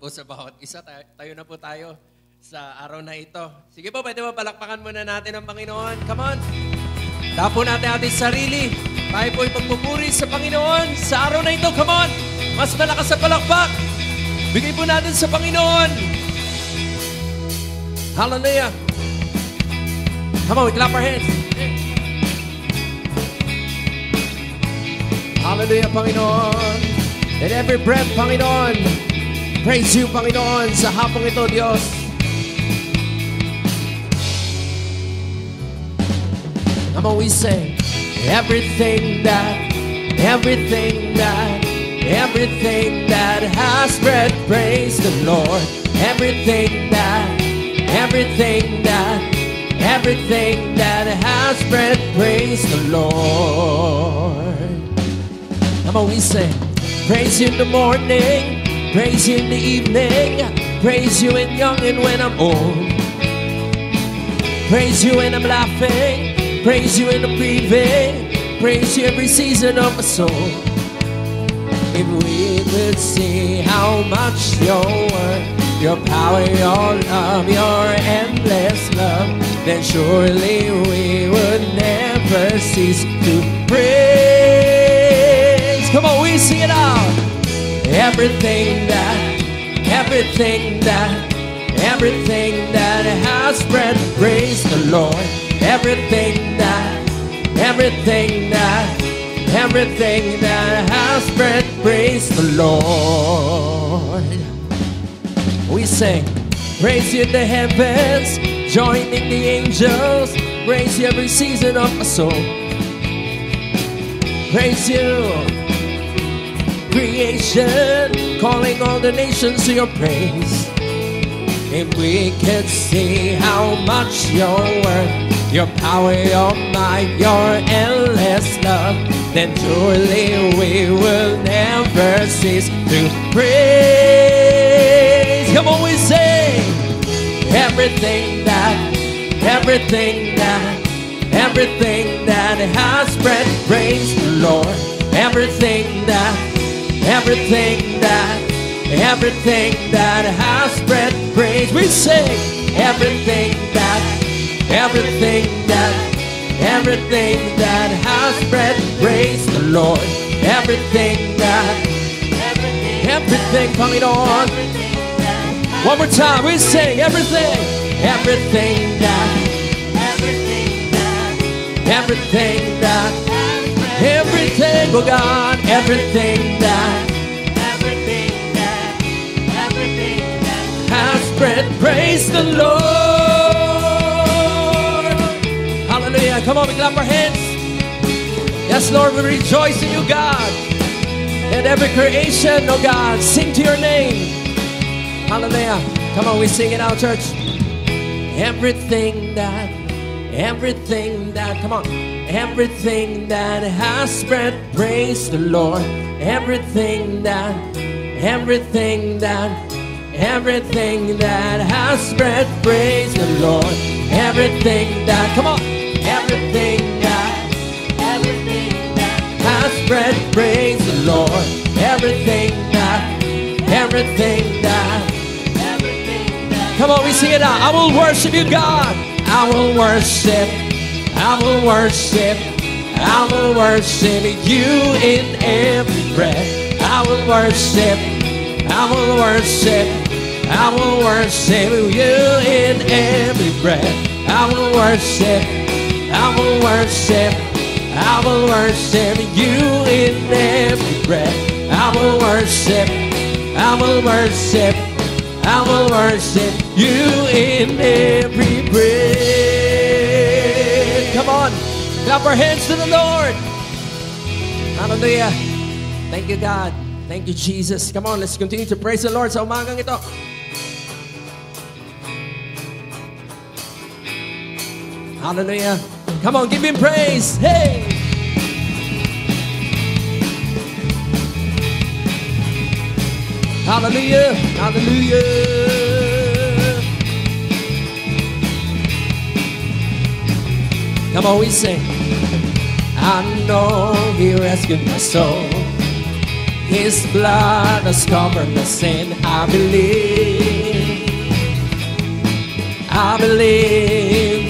po sa bawat isa. Tayo na po tayo sa araw na ito. Sige po, pwede mo palakpakan muna natin ang Panginoon. Come on. Tapo natin ating sarili. Tayo po'y magpupuri sa Panginoon sa araw na ito. Come on. Mas malakas sa palakpak. Bigay po natin sa Panginoon. Hallelujah. Come on, we clap our hands. Hallelujah, Panginoon. And every breath, Panginoon. Praise you, Panginoon, sa hapong ito, Diyos. Come on, we say, everything that has breath, praise the Lord. Everything that has breath, praise the Lord. Come on, we say, praise you in the morning, praise you in the evening, praise you when young and when I'm old. Praise you when I'm laughing, praise you when I'm grieving, praise you every season of my soul. If we could see how much your word, your power, your love, your endless love, then surely we would never cease to praise. Come on, we sing it out. Everything that has breath, praise the Lord. Everything that has breath, praise the Lord. We sing, praise you in the heavens, joining the angels, praise you every season of my soul. Praise you, creation, calling all the nations to your praise. If we could see how much your worth, your power, your might, your endless love, then surely we will never cease to praise. Come on, we sing. Everything that has breath, praise the Lord. Everything that has breath, praise. We sing. Everything that has breath, praise the Lord. Everything, Panginoon. One more time, we sing. Everything that, oh God, everything that has breath, praise the Lord. Hallelujah. Come on, we clap our hands. Yes, Lord, we rejoice in you, God. And every creation, oh God, sing to your name. Hallelujah. Come on, we sing it out, church. Everything that, come on. Everything that has breath, praise the Lord. Everything that has breath, praise the Lord. Everything that, come on. Everything that has breath, praise the Lord. Everything that. Come on, we sing it out. I will worship you, God. I will worship you in every breath. I will worship you in every breath. I will worship you in every breath. I will worship you in every breath. Come on, clap our hands to the Lord. Hallelujah. Thank you, God. Thank you, Jesus. Come on, let's continue to praise the Lord sa umagang ito. Hallelujah. Come on, give him praise. Hey! Hallelujah. Hallelujah. Come on, we sing. I know he rescued my soul. His blood has covered my sin. I believe. I believe.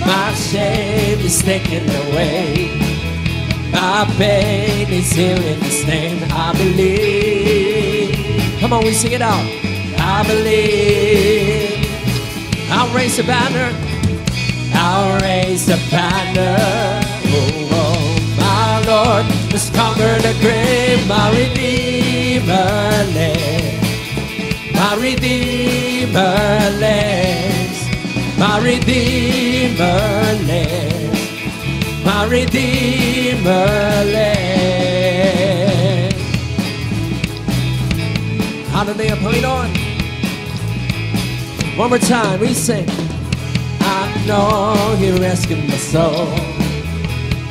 My shame is taken away. My pain is healed in His name. I believe. Come on, we sing it out. I believe. I'll raise a banner. I'll raise a banner. Oh, oh, my Lord has conquered the grave. My Redeemer lives. My Redeemer lives. My Redeemer lives. My Redeemer lives. Hallelujah, Panginoon. One more time, we sing. I know He rescued my soul.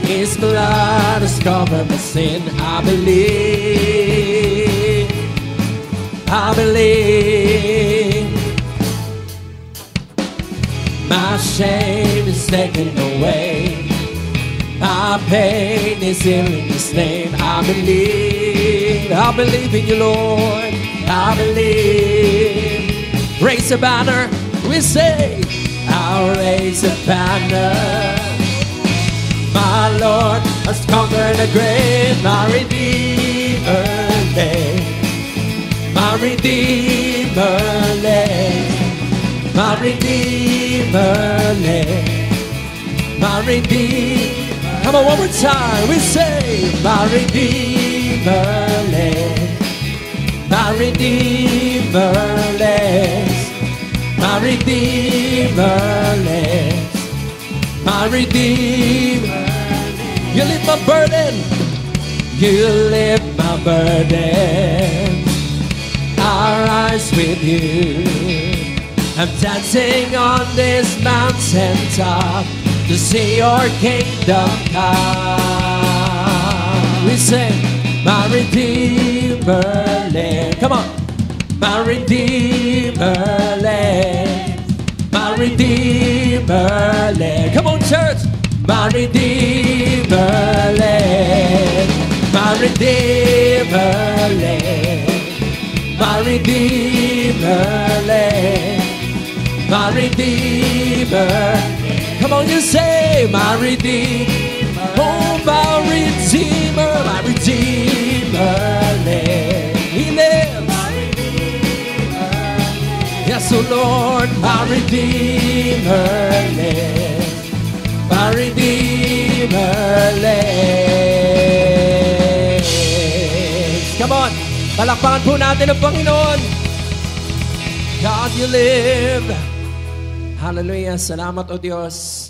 His blood has covered my sin. I believe. I believe. My shame is taken away. My pain is healed in His name. I believe. I believe in You, Lord. I believe. Raise a banner. We say, I'll raise a banner. My Lord has conquered the grave. My Redeemer lives. My Redeemer lives. My Redeemer lives. My Redeemer. Come on, one more time. We say, my Redeemer lives. My Redeemer lives. My Redeemer lives. My Redeemer. You lift my burden. You lift my burden. I'll rise with You. I'm dancing on this mountaintop to see Your kingdom come. We sing, my Redeemer lives. Come on. My Redeemer lives. My Redeemer lives. Come on, church. My Redeemer lives. My Redeemer lives. My Redeemer lives. My Redeemer. Come on, you say, my Redeemer. Oh, my Redeemer. My Redeemer lives. He lives. Yes, oh Lord, my Redeemer lives. My Redeemer lives. Come on, palakpakan po natin ang Panginoon. God, You live. Hallelujah, salamat o Diyos.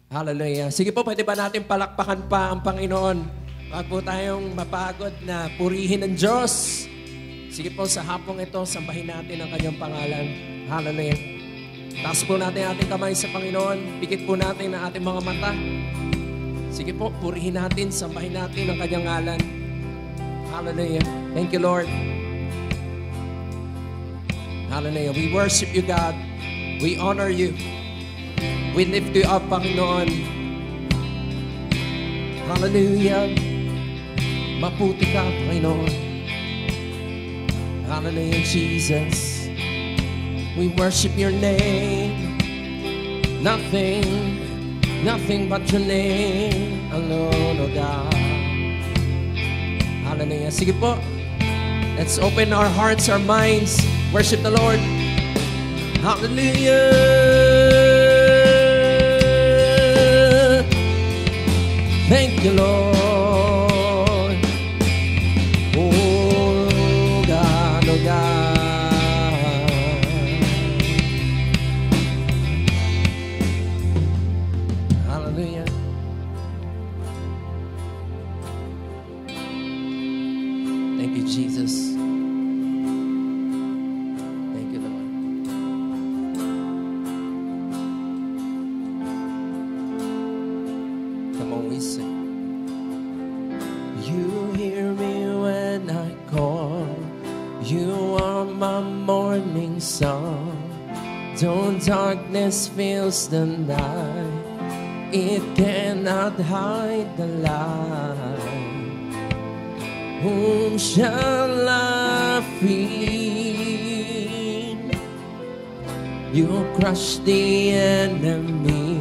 Hallelujah. Sige po, pwede ba natin palakpakan pa ang Panginoon? Huwag po tayong mapagod na purihin ng Diyos. Sige po, sa hapong ito, sambahin natin ang Kanyang pangalan. Hallelujah. Taas po natin ating kamay sa Panginoon. Pikit po natin ang ating mga mata. Sige po, purihin natin, sambahin natin ang Kanyang ngalan. Hallelujah. Thank you, Lord. Hallelujah. We worship You, God. We honor You. We lift You up, Panginoon. Hallelujah. Maputi ka, Panginoon. Hallelujah, Jesus. We worship Your name. Nothing but Your name alone, oh God. Hallelujah. Sige po. Let's open our hearts, our minds. Worship the Lord. Hallelujah. Thank You, Lord. Oh God, oh God. Hallelujah. Thank You, Jesus. Thank You, Lord. Come on, we sing. You hear me when I call. You are my morning song. Though darkness fills the night, it cannot hide the light. Whom shall I fear? You crush the enemy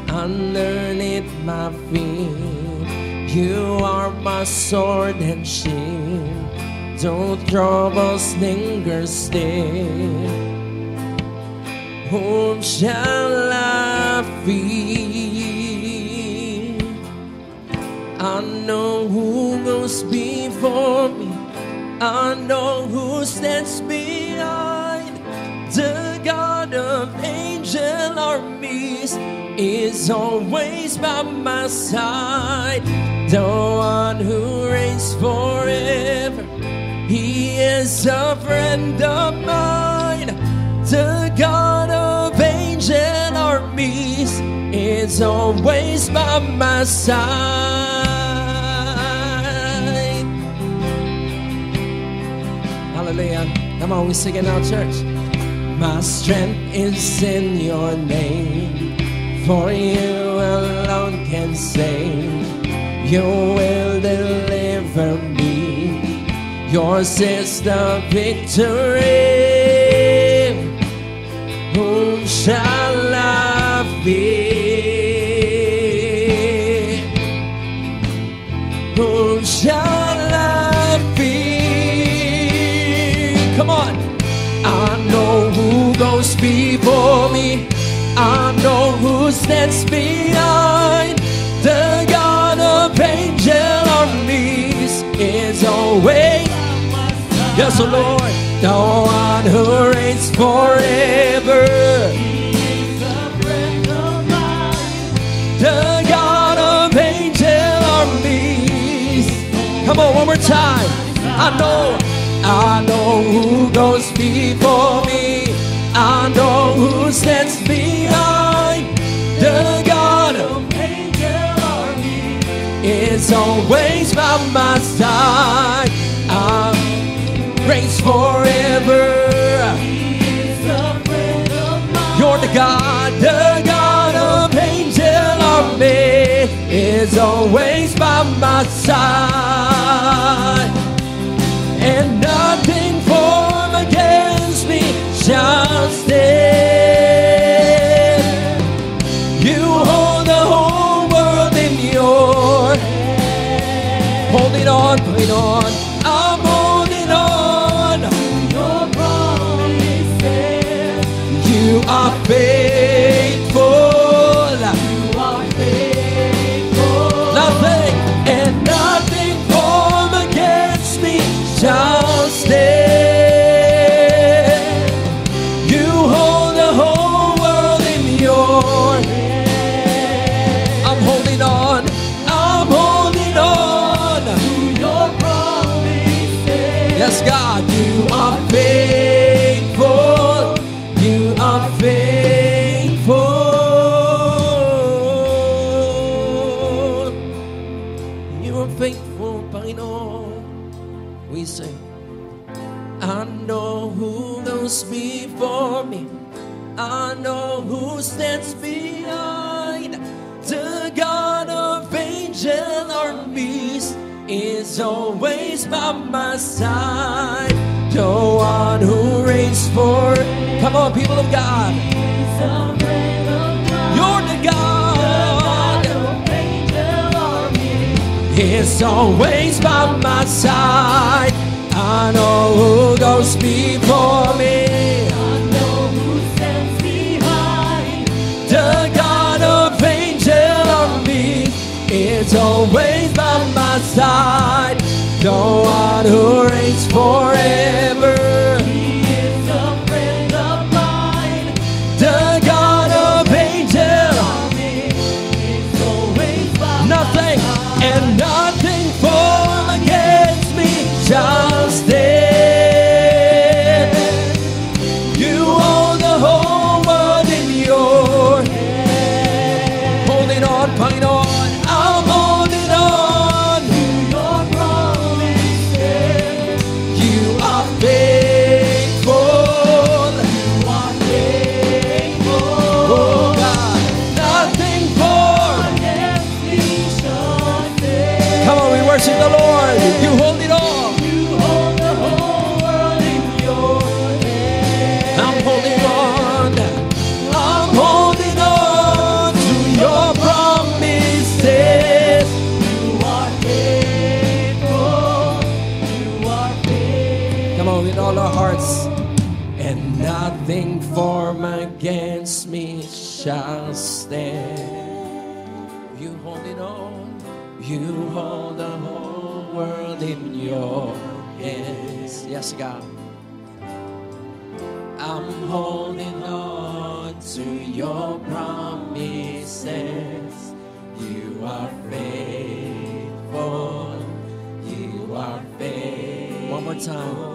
underneath my feet. You are my sword and shield. Though troubles linger still, whom shall I fear? I know who goes before me. I know who stands behind. The God of angel armies is always by my side. The one who reigns forever, He is a friend of mine. The God of angel armies is always by my side. Hallelujah. Come on, we sing it now, church. My strength is in your name, for you alone can save. You will deliver me. Yours is the victory. Whom shall I fear? Whom shall I fear? Come on. I know who goes before me. I know who stands behind. The God of angel armies is always, yes, oh Lord, the one who reigns forever. He's a friend of mine. The God of angel armies. Come on, one more time. I know who goes before me. I know who stands behind. The God of angel armies is always by my side. Reigns forever. You're the God of angel army is always by my side. And nothing formed against me shall stand. You hold the whole world in your hand. Holding on, hold on. I'm holding on. Your promises. You are faithful. You are faithful. Nothing and nothing formed against me shall stand. You hold the whole world in your hand. I'm holding on. I'm holding on to your promises. Yes, God, you are faithful. You are faithful. You are faithful, Panginoon. We say, I know who goes before me. I know who stands behind. The God of angel armies is always by my side. The one who reigns for. Come on, people of God. You're the God of angel armies. He's always by my side. I know who goes before me. I know who stands behind. The God of angel armies is always by my side. The one who reigns forever. He is a friend of mine. The God of angel armies is always by nothing my side. And nothing formed against me shall stand. You hold the whole world in your hand. Holding on, hanging on. I'm holding on to your promises. You are Come on, with all our hearts. And nothing formed against me shall stand. You hold it on. You hold the whole world in your hands. Yes, God. I'm holding on to your promises. You are faithful. You are faithful. One more time.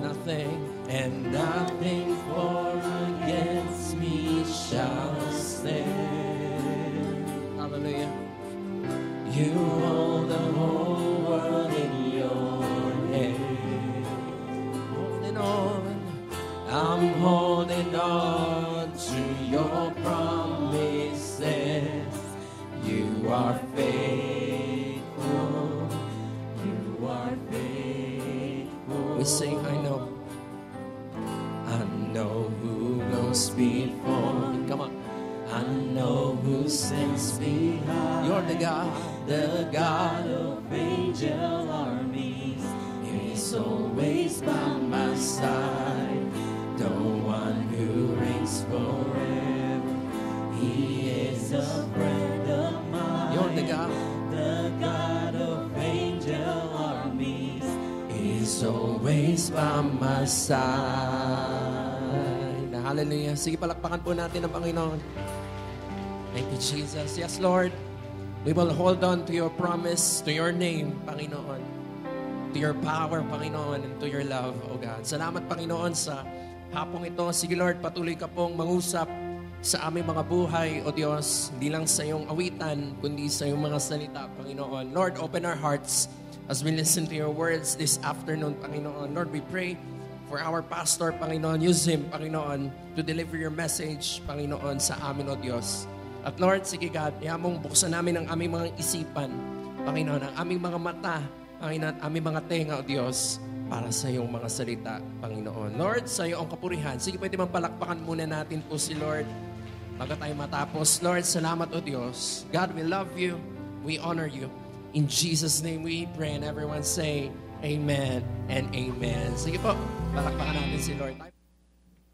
Nothing and nothing formed against me shall stand. Hallelujah. You hold the whole world in your hand. Holding on. I'm holding on to your promises. You are faithful. You are faithful. We sing, I know. I know who goes before me. Come on. I know who sends behind. You're the God of angel armies. He's always by my side. The one who reigns forever. He is a friend of mine. You're the God of angel armies. He's always by my side. Hallelujah. Sige, palakpakan po natin ang Panginoon. Thank you, Jesus. Yes, Lord. We will hold on to your promise, to your name, Panginoon. To your power, Panginoon, and to your love, O God. Salamat, Panginoon, sa hapong ito. Sige, Lord, patuloy ka pong mangusap sa aming mga buhay, O Diyos. Hindi lang sa iyong awitan, kundi sa iyong mga salita, Panginoon. Lord, open our hearts as we listen to your words this afternoon, Panginoon. Lord, we pray for our pastor, Panginoon. Use him, Panginoon, to deliver your message, Panginoon, sa amin, O Diyos. At Lord, sige God, ihamong buksan namin ang aming mga isipan, Panginoon, ang aming mga mata, Panginoon, aming mga tenga, O Diyos, para sa iyong mga salita, Panginoon. Lord, sa iyo ang kapurihan. Sige, pwede palakpakan muna natin po si Lord bago tayo matapos. Lord, salamat, O Diyos. God, we love you. We honor you. In Jesus' name we pray, and everyone say, Amen and Amen. Sige po, palakpakan natin si Lord.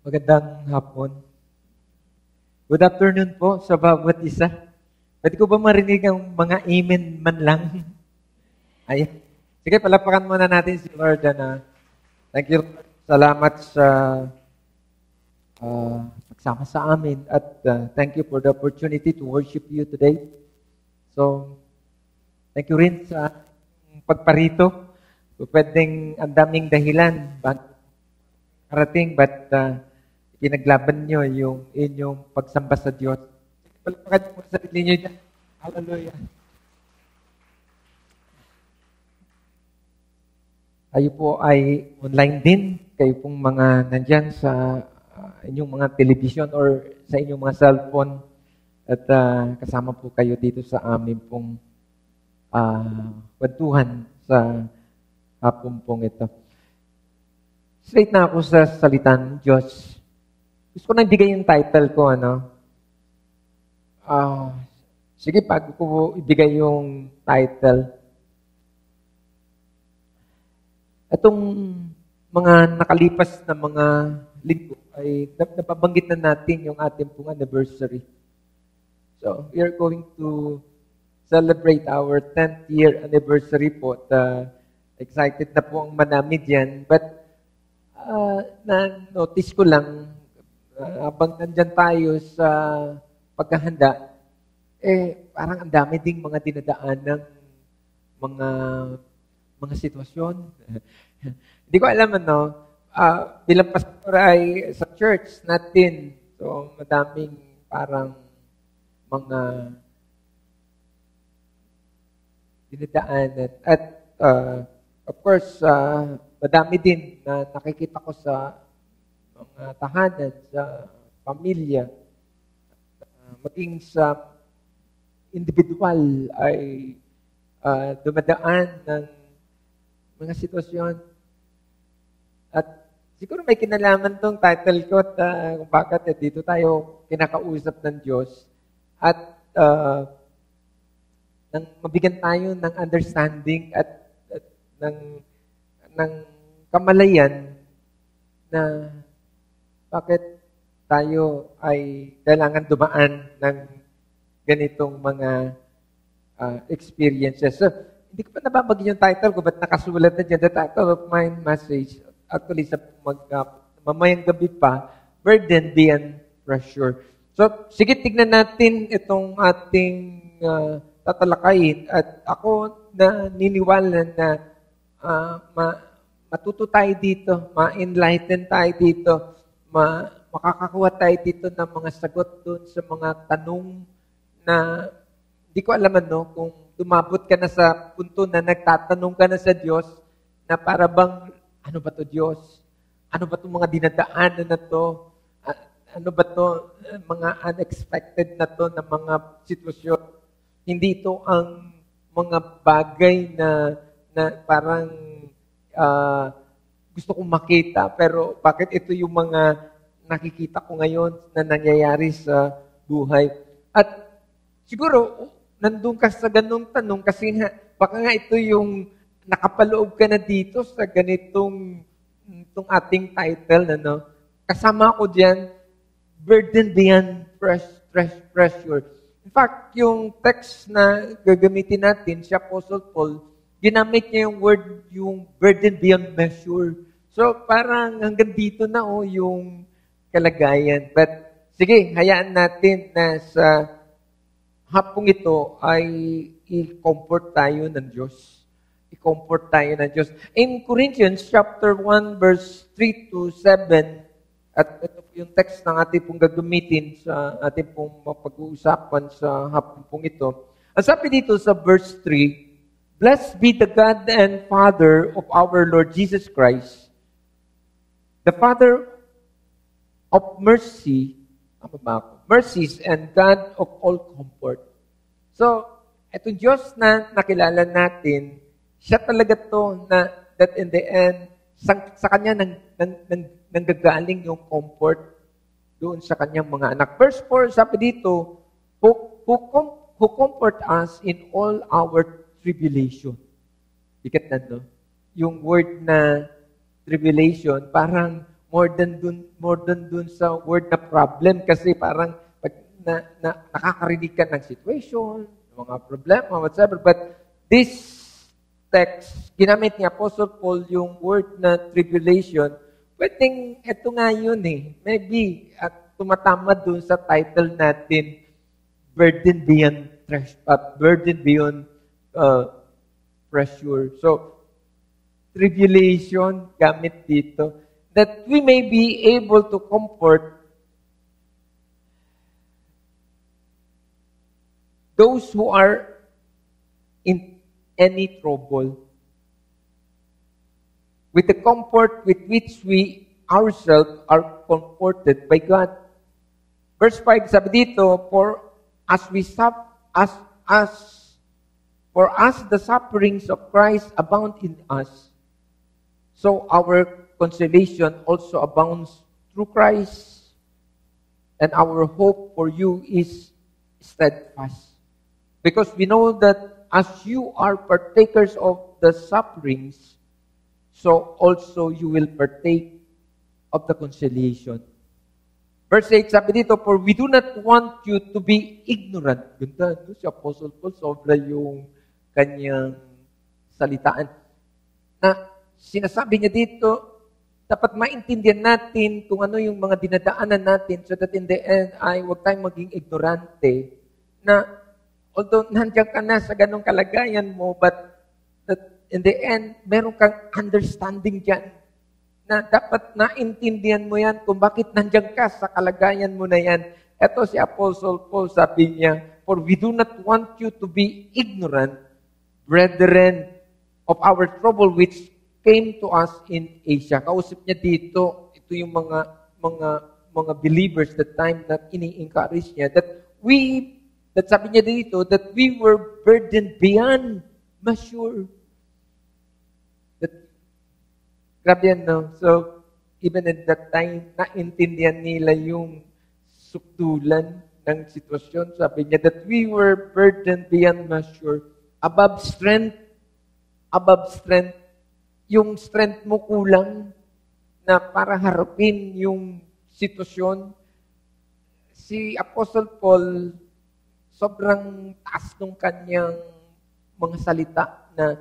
Magandang hapon. Good afternoon po sa bawat isa. Pwede ko ba marinig ang mga amen man lang? Ay, sige, palakpakan muna natin si Lord. Thank you. Salamat sa pagsama sa amin. At thank you for the opportunity to worship you today. So, thank you rin sa pagparito. Pwedeng ang daming dahilan bakit karating, but pinaglaban nyo yung inyong pagsamba sa Diyos. Palakpakan mo sa sarili nyo dyan. Hallelujah. Kayo po ay online din. Kayo pong mga nandyan sa inyong mga television or sa inyong mga cellphone. At kasama po kayo dito sa aming pong kwentuhan sa hapon pong ito. Straight na ako sa salita ng Diyos. Gusto ko na ibigay yung title ko, sige, bago ko ibigay yung title, itong mga nakalipas na mga linggo ay napabanggit na natin yung ating pong anniversary. So, we are going to celebrate our 10th year anniversary po. Excited na po ang manami dyan. But, na-notice ko lang, habang nandyan tayo sa paghahanda, parang ang dami ding mga dinadaan ng mga sitwasyon. Hindi ko alam, bilang pastor ay sa church natin, so madaming parang mga dinadaanan. At of course, madami din na nakikita ko sa mga tahanan, sa pamilya, maging sa individual ay dumadaan ng mga sitwasyon. At siguro may kinalaman tong title ko at kung bakit dito tayo kinakausap ng Diyos. At nang mabigyan tayo ng understanding at ng kamalayan na bakit tayo ay kailangan dumaan ng ganitong mga experiences. So, hindi ko pa nababagyan yung title ko, ba't nakasulat na dyan? The title of my message, actually sa mamayang gabi pa, Burden Beyond Pressure. So, sige, tignan natin itong ating tatalakayin. At ako naniniwala na matuto tayo dito, ma-enlighten tayo dito, makakakuha tayo dito ng mga sagot doon sa mga tanong na hindi ko alam kung dumabot ka na sa punto na nagtatanong ka na sa Diyos na para bang, ano ba to Diyos? Ano ba itong mga dinadaanan na to? Ano ba to? Mga unexpected na to na mga sitwasyon. Hindi ito ang mga bagay na parang gusto kong makita, pero bakit ito yung mga nakikita ko ngayon na nangyayari sa buhay? At siguro, nandun ka sa ganung tanong kasi nga, baka nga ito yung nakapaloob ka na dito sa ganitong itong ating title. Kasama ko dyan, Burden Beyond Pressure. In fact, yung text na gagamitin natin, si Apostle Paul, ginamit niya yung word, yung burden beyond measure. So, parang hanggang dito na yung kalagayan. But, sige, hayaan natin na sa hapong ito ay i-comfort tayo ng Diyos. I-comfort tayo ng Diyos. In Corinthians chapter 1 verse 3 to 7, at ito yung text ng ating pong gagamitin sa ating pong mapag-uusapan sa hapong pong ito. Ang sabi dito sa verse 3, Blessed be the God and Father of our Lord Jesus Christ, the Father of mercy, mercies and God of all comfort. So, itong Diyos na nakilala natin, siya talaga to na that in the end, sa Kanya nanggagaling yung comfort doon sa Kanyang mga anak. Verse 4, sabi dito, who comfort us in all our tribulation. Bigat na, yung word na tribulation, parang more than dun sa word na problem kasi parang pag nakakarinig ka ng situation, mga problema, whatever. But this text, ginamit ni Apostle Paul yung word na tribulation, pwedeng ito nga yun Maybe at tumatama dun sa title natin, Burden Beyond Pressure. So, tribulation gamit dito, that we may be able to comfort those who are in any trouble with the comfort with which we ourselves are comforted by God. Verse 5, sabi dito, for as the sufferings of Christ abound in us, so our consolation also abounds through Christ, and our hope for you is steadfast. Because we know that as you are partakers of the sufferings, so also you will partake of the consolation. Verse 8, sabi dito, for we do not want you to be ignorant. Ganda, si Apostle Paul, sobra yung kanyang salitaan. Na sinasabi niya dito, dapat maintindihan natin kung ano yung mga dinadaanan natin so that in the end ay huwag tayong maging ignorante na although nandiyan ka na sa ganong kalagayan mo, but that in the end, meron kang understanding dyan na dapat naintindihan mo yan kung bakit nandiyan ka sa kalagayan mo na yan. Ito si Apostle Paul, sabi niya, for we do not want you to be ignorant, brethren, of our trouble which came to us in Asia. Kausap niya dito, ito yung mga believers that time na ini-encourage niya, that sabi niya dito, that we were burdened beyond measure. Grabe yan, So, even at that time, naintindihan nila yung sukdulan ng sitwasyon. Sabi niya that we were burdened beyond measure, above strength, yung strength mo kulang na para harapin yung sitwasyon. Si Apostle Paul, sobrang taas ng kanyang mga salita na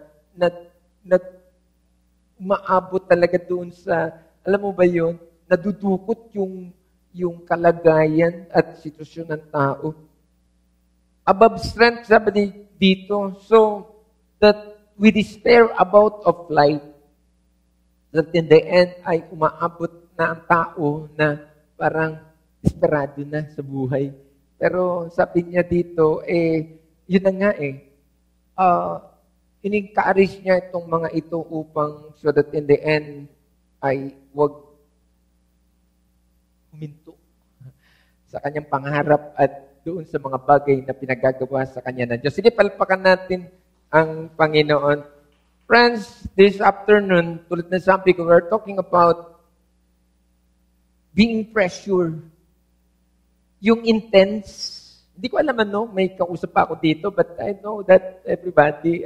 umaabot talaga doon sa, alam mo ba yun, nadudukot yung kalagayan at sitwasyon ng tao. Above strength, sabi dito, so that we despair about of life, that in the end ay umaabot na ang tao na parang desperado na sa buhay. Pero sabi niya dito, yun na nga inig-encourage niya itong mga ito upang so that in the end ay wag huminto sa kanyang pangarap at doon sa mga bagay na pinagagawa sa kanya ng Diyos. Sige, palpakan natin ang Panginoon. Friends, this afternoon, tulad na sabi ko, we're talking about being pressure. Yung intense. Hindi ko alam may kausap ako dito, but I know that everybody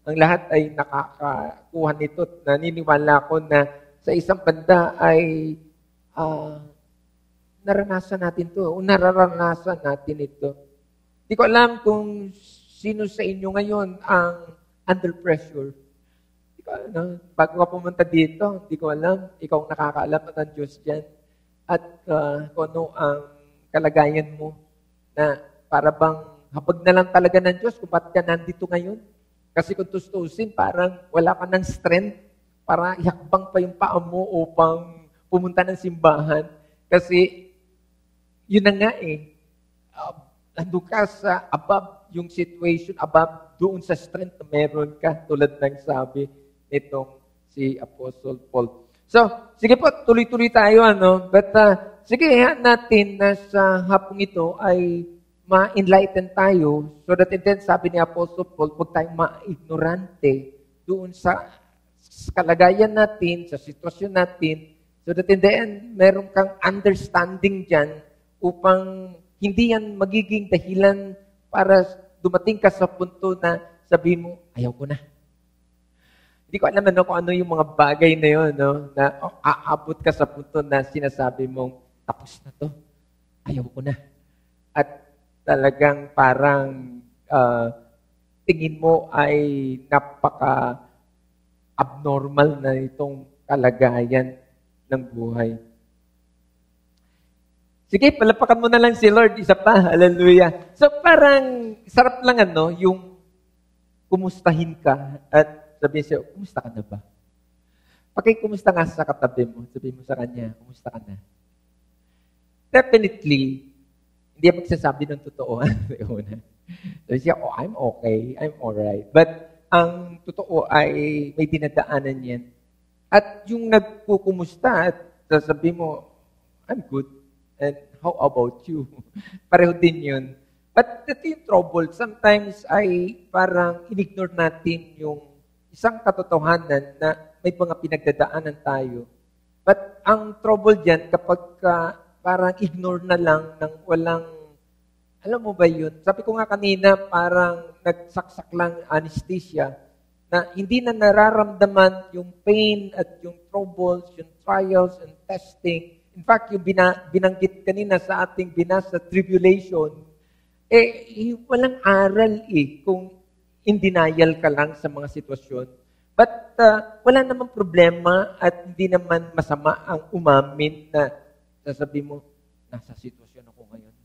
ang lahat ay nakakakuha nito. Naniniwala ko na sa isang banda ay naranasan natin to. O nararanasan natin ito. Hindi ko alam kung sino sa inyo ngayon ang under pressure. Hindi ko alam. Bago ka pumunta dito, hindi ko alam. Ikaw ang nakakaalam at ang Diyos dyan. At kung ano ang kalagayan mo na para bang habag na lang talaga ng Diyos kung ba't ka nandito ngayon. Kasi kung tustusin, parang wala ka ng strength para ihakbang pa yung paa mo upang pumunta ng simbahan. Kasi yun na nga nandun ka sa above yung situation, above doon sa strength na meron ka, tulad ng sabi nitong si Apostle Paul. So, sige po, tuloy-tuloy tayo, But, sige, natin na sa hapong ito ay ma-enlighten tayo so that then sabi ni Apostle Paul, huwag tayong ma-ignorante doon sa kalagayan natin, sa sitwasyon natin, so that in the end, meron kang understanding dyan upang hindi yan magiging dahilan para dumating ka sa punto na sabihin mo, ayaw ko na. Hindi ko alam kung ano yung mga bagay na yun, na aabot ka sa punto na sinasabi mong, tapos na to, ayaw ko na. At talagang parang tingin mo ay napaka-abnormal na itong kalagayan ng buhay. Sige, palapakan mo na lang si Lord, isa pa, hallelujah. So parang sarap lang yung kumustahin ka at sabihin siya, kumusta ka na ba? Kumusta nga sa katabi mo, sabihin mo sa kanya, kumusta ka na? Definitely, hindi ako magsasabi ng totoo. Sabi siya, I'm okay, I'm alright. But ang totoo ay may dinadaanan yan. At yung nagkukumusta at sasabihin mo, I'm good. And how about you? Pareho din yun. But ito yung trouble. Sometimes ay parang in-ignore natin yung isang katotohanan na may mga pinagdadaanan tayo. But ang trouble dyan, kapag parang ignore na lang ng walang, alam mo ba yun? Sabi ko nga kanina, parang nagsaksak lang anesthesia na hindi na nararamdaman yung pain at yung troubles, yung trials and testing. In fact, yung binanggit kanina sa ating binasa, tribulation, walang aral kung in denial ka lang sa mga sitwasyon. But wala namang problema at hindi naman masama ang umamin na sasabi mo, nasa sitwasyon ako ngayon.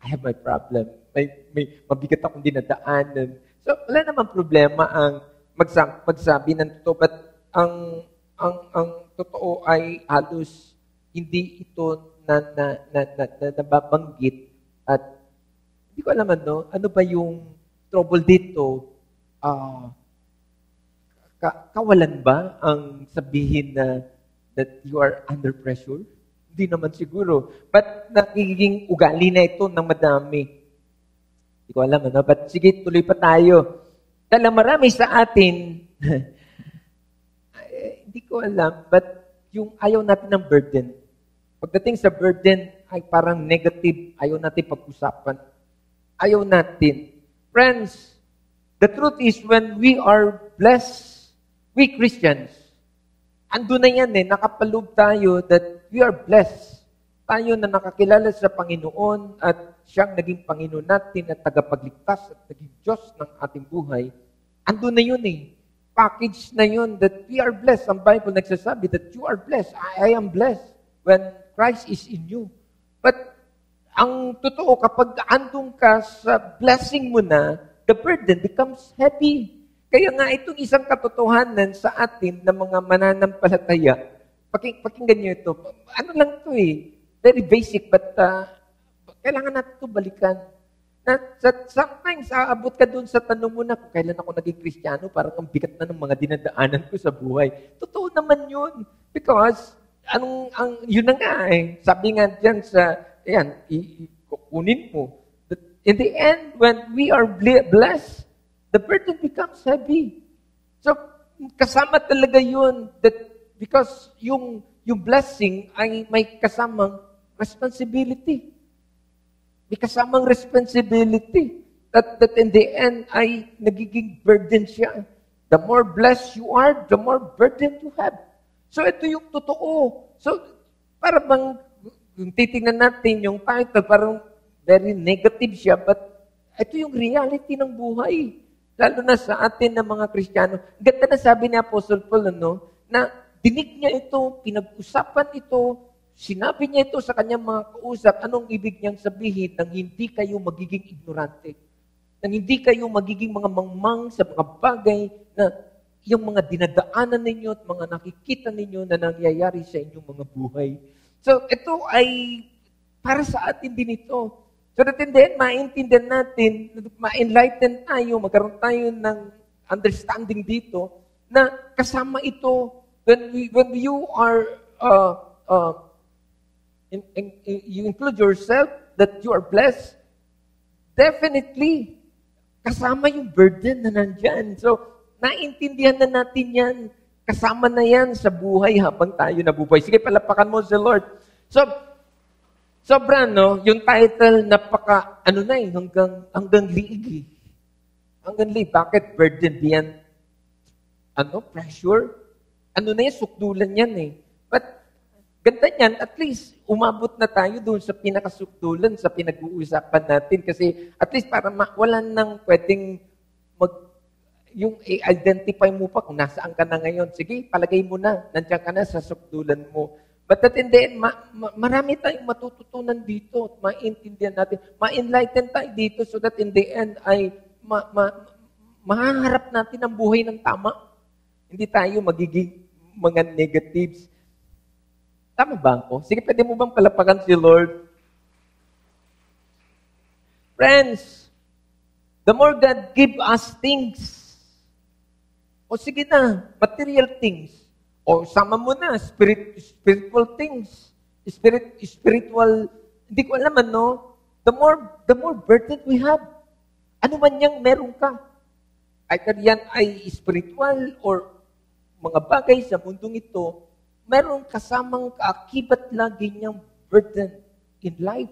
I have my problem. May mabigat akong dinadaanan. So, wala namang problema ang magsabi ng totoo. But ang totoo ay halos hindi ito na nababanggit at hindi ko alam ano ba yung trouble dito? Kawalan ba ang sabihin na that you are under pressure? Hindi naman siguro. But nagiging ugali na ito ng madami. Hindi ko alam But sige, tuloy pa tayo. Dahil marami sa atin, hindi ko alam, but yung ayaw natin ng burden. Pagdating sa burden ay parang negative. Ayaw natin pag-usapan. Ayaw natin. Friends, the truth is when we are blessed we Christians, ando na yan nakapaloob tayo that we are blessed. Tayo na nakakilala sa Panginoon at siyang naging Panginoon natin at tagapagligtas at naging Diyos ng ating buhay. Ando na yun Package na yun that we are blessed. Ang Bible nagsasabi that you are blessed. I am blessed when Christ is in you. But ang totoo, kapag andun ka sa blessing mo na, the burden becomes heavy. Kaya nga itong isang katotohanan sa atin ng mga mananampalataya, pakinggan nyo ito. Ano lang ito very basic, but kailangan natin ito balikan. Sometimes, aabot ka dun sa tanong mo na kung kailan ako naging Kristiyano, parang ang bigat na ng mga dinadaanan ko sa buhay. Totoo naman yun. Because, yun na nga Sabi nga dyan kukunin mo. In the end, when we are blessed, the burden becomes heavy. So, kasama talaga yun that because yung blessing ay may kasamang responsibility. May kasamang responsibility that in the end ay nagiging burden siya. The more blessed you are, the more burden you have. So ito yung totoo. So para bang titingnan natin yung title, parang very negative siya, but ito yung reality ng buhay. Lalo na sa atin na mga Kristiyano. Ganda na sabi ni Apostle Paul, na dinig niya ito, pinag-usapan ito, sinabi niya ito sa kanyang mga kausap, anong ibig niyang sabihin nang hindi kayo magiging ignorante, nang hindi kayo magiging mga mangmang sa mga bagay na yung mga dinadaanan ninyo at mga nakikita ninyo na nangyayari sa inyong mga buhay. So, ito ay para sa atin din ito. So that in the end, maintindihan natin, ma-enlighten tayo, magkaroon tayo ng understanding dito, na kasama ito, when you are you include yourself that you are blessed, definitely, kasama yung burden na nandyan. So, naintindihan na natin yan. Kasama na yan sa buhay habang tayo nabubuhay. Sige, palapakan mo sa Lord. So, sobra, yung title, hanggang liig. Hanggang liig. Bakit burden beyond, pressure? Sukdulan yan But, ganda niyan, at least, umabot na tayo doon sa pinakasukdulan, sa pinag-uusapan natin. Kasi, at least, para wala nang pwedeng yung i-identify mo pa kung nasaan ka na ngayon. Sige, palagay mo na, nandiyan ka na sa sukdulan mo. But at in the end, marami tayong matututunan dito at maintindihan natin. Ma-enlighten tayo dito so that in the end ay mahaharap natin ang buhay ng tama. Hindi tayo magiging mga negatives. Tama ba ako? Sige, pwede mo bang palapakan si Lord? Friends, the more God give us things, o sige na, material things, o sama mo na, spiritual things, spiritual, hindi ko alam the more burden we have. Ano man yang meron ka. Either yan ay spiritual or mga bagay sa mundong ito, meron kasamang kaakibat lagi niyang burden in life.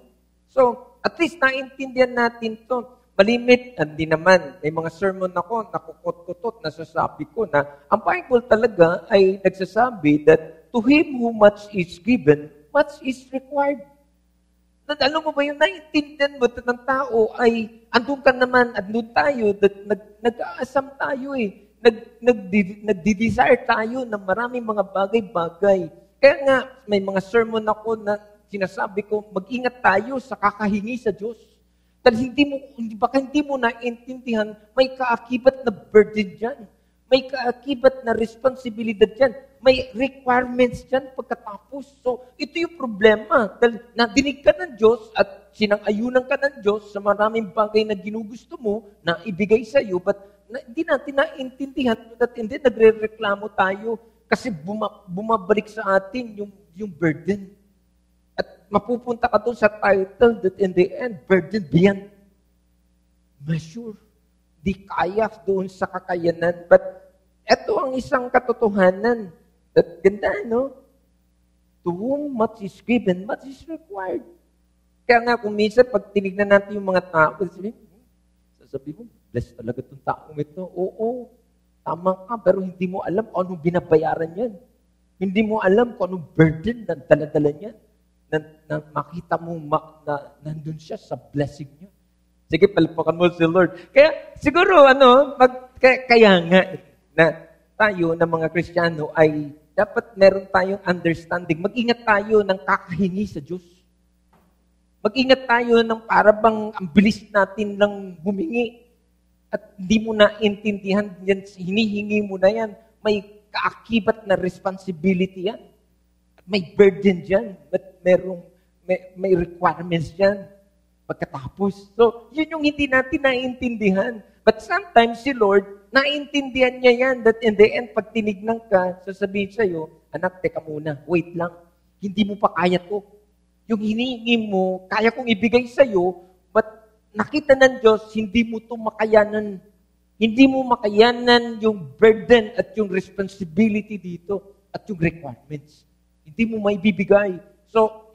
So, at least naintindihan natin to. Malimit, hindi naman. May mga sermon ako, nakukot-kutot, nasasabi ko na ang Bible talaga ay nagsasabi that to him who much is given, much is required. Alam mo ba yung naiintindihan mo ng tao ay andun ka naman, andun tayo, nag-aasam tayo nagdi-desire tayo ng maraming mga bagay-bagay. Kaya nga, may mga sermon ako na sinasabi ko, mag-ingat tayo sa kakahingi sa Diyos. Dahil hindi mo naintindihan, may kaakibat na burden dyan. May kaakibat na responsibilidad dyan. May requirements dyan pagkatapos. So, ito yung problema. Dahil nadinig ka ng Diyos at sinang-ayunan ka ng Diyos sa maraming bagay na ginugusto mo na ibigay sa iyo, but hindi natin naintindihan at hindi nagre-reklamo tayo kasi bumabalik sa atin yung burden. At mapupunta ka doon sa title that in the end, burden beyond measure. Di kaya doon sa kakayanan. But ito ang isang katotohanan. That ganda, To whom much is given, much is required. Kaya nga kung minsan, pag tinignan natin yung mga tao, sasabihin mo, blessed talaga itong taong ito. Oo. Tama ka, pero hindi mo alam kung anong binabayaran yan. Hindi mo alam kung anong burden na dala-dala niyan. Na makita mo na nandun siya sa blessing niya. Sige, palpakan mo si Lord. Kaya siguro, kaya nga na tayo na mga Kristiyano ay dapat meron tayong understanding. Mag-ingat tayo ng kakahingi sa Diyos. Mag-ingat tayo ng parabang ang bilis natin lang humingi at hindi mo naintindihan yan, hinihingi mo na yan. May kaakibat na responsibility yan. May burden dyan. May requirements dyan. Pagkatapos. So, yun yung hindi natin naiintindihan. But sometimes si Lord, naiintindihan niya yan that in the end, pag tinignan ka, sasabihin sa'yo, anak, teka muna, wait lang. Hindi mo pa kaya to. Yung hinihingi mo, kaya kong ibigay sa'yo, but nakita ng Diyos, hindi mo to makayanan. Hindi mo makayanan yung burden at yung responsibility dito at yung requirements. Hindi mo maibibigay. So,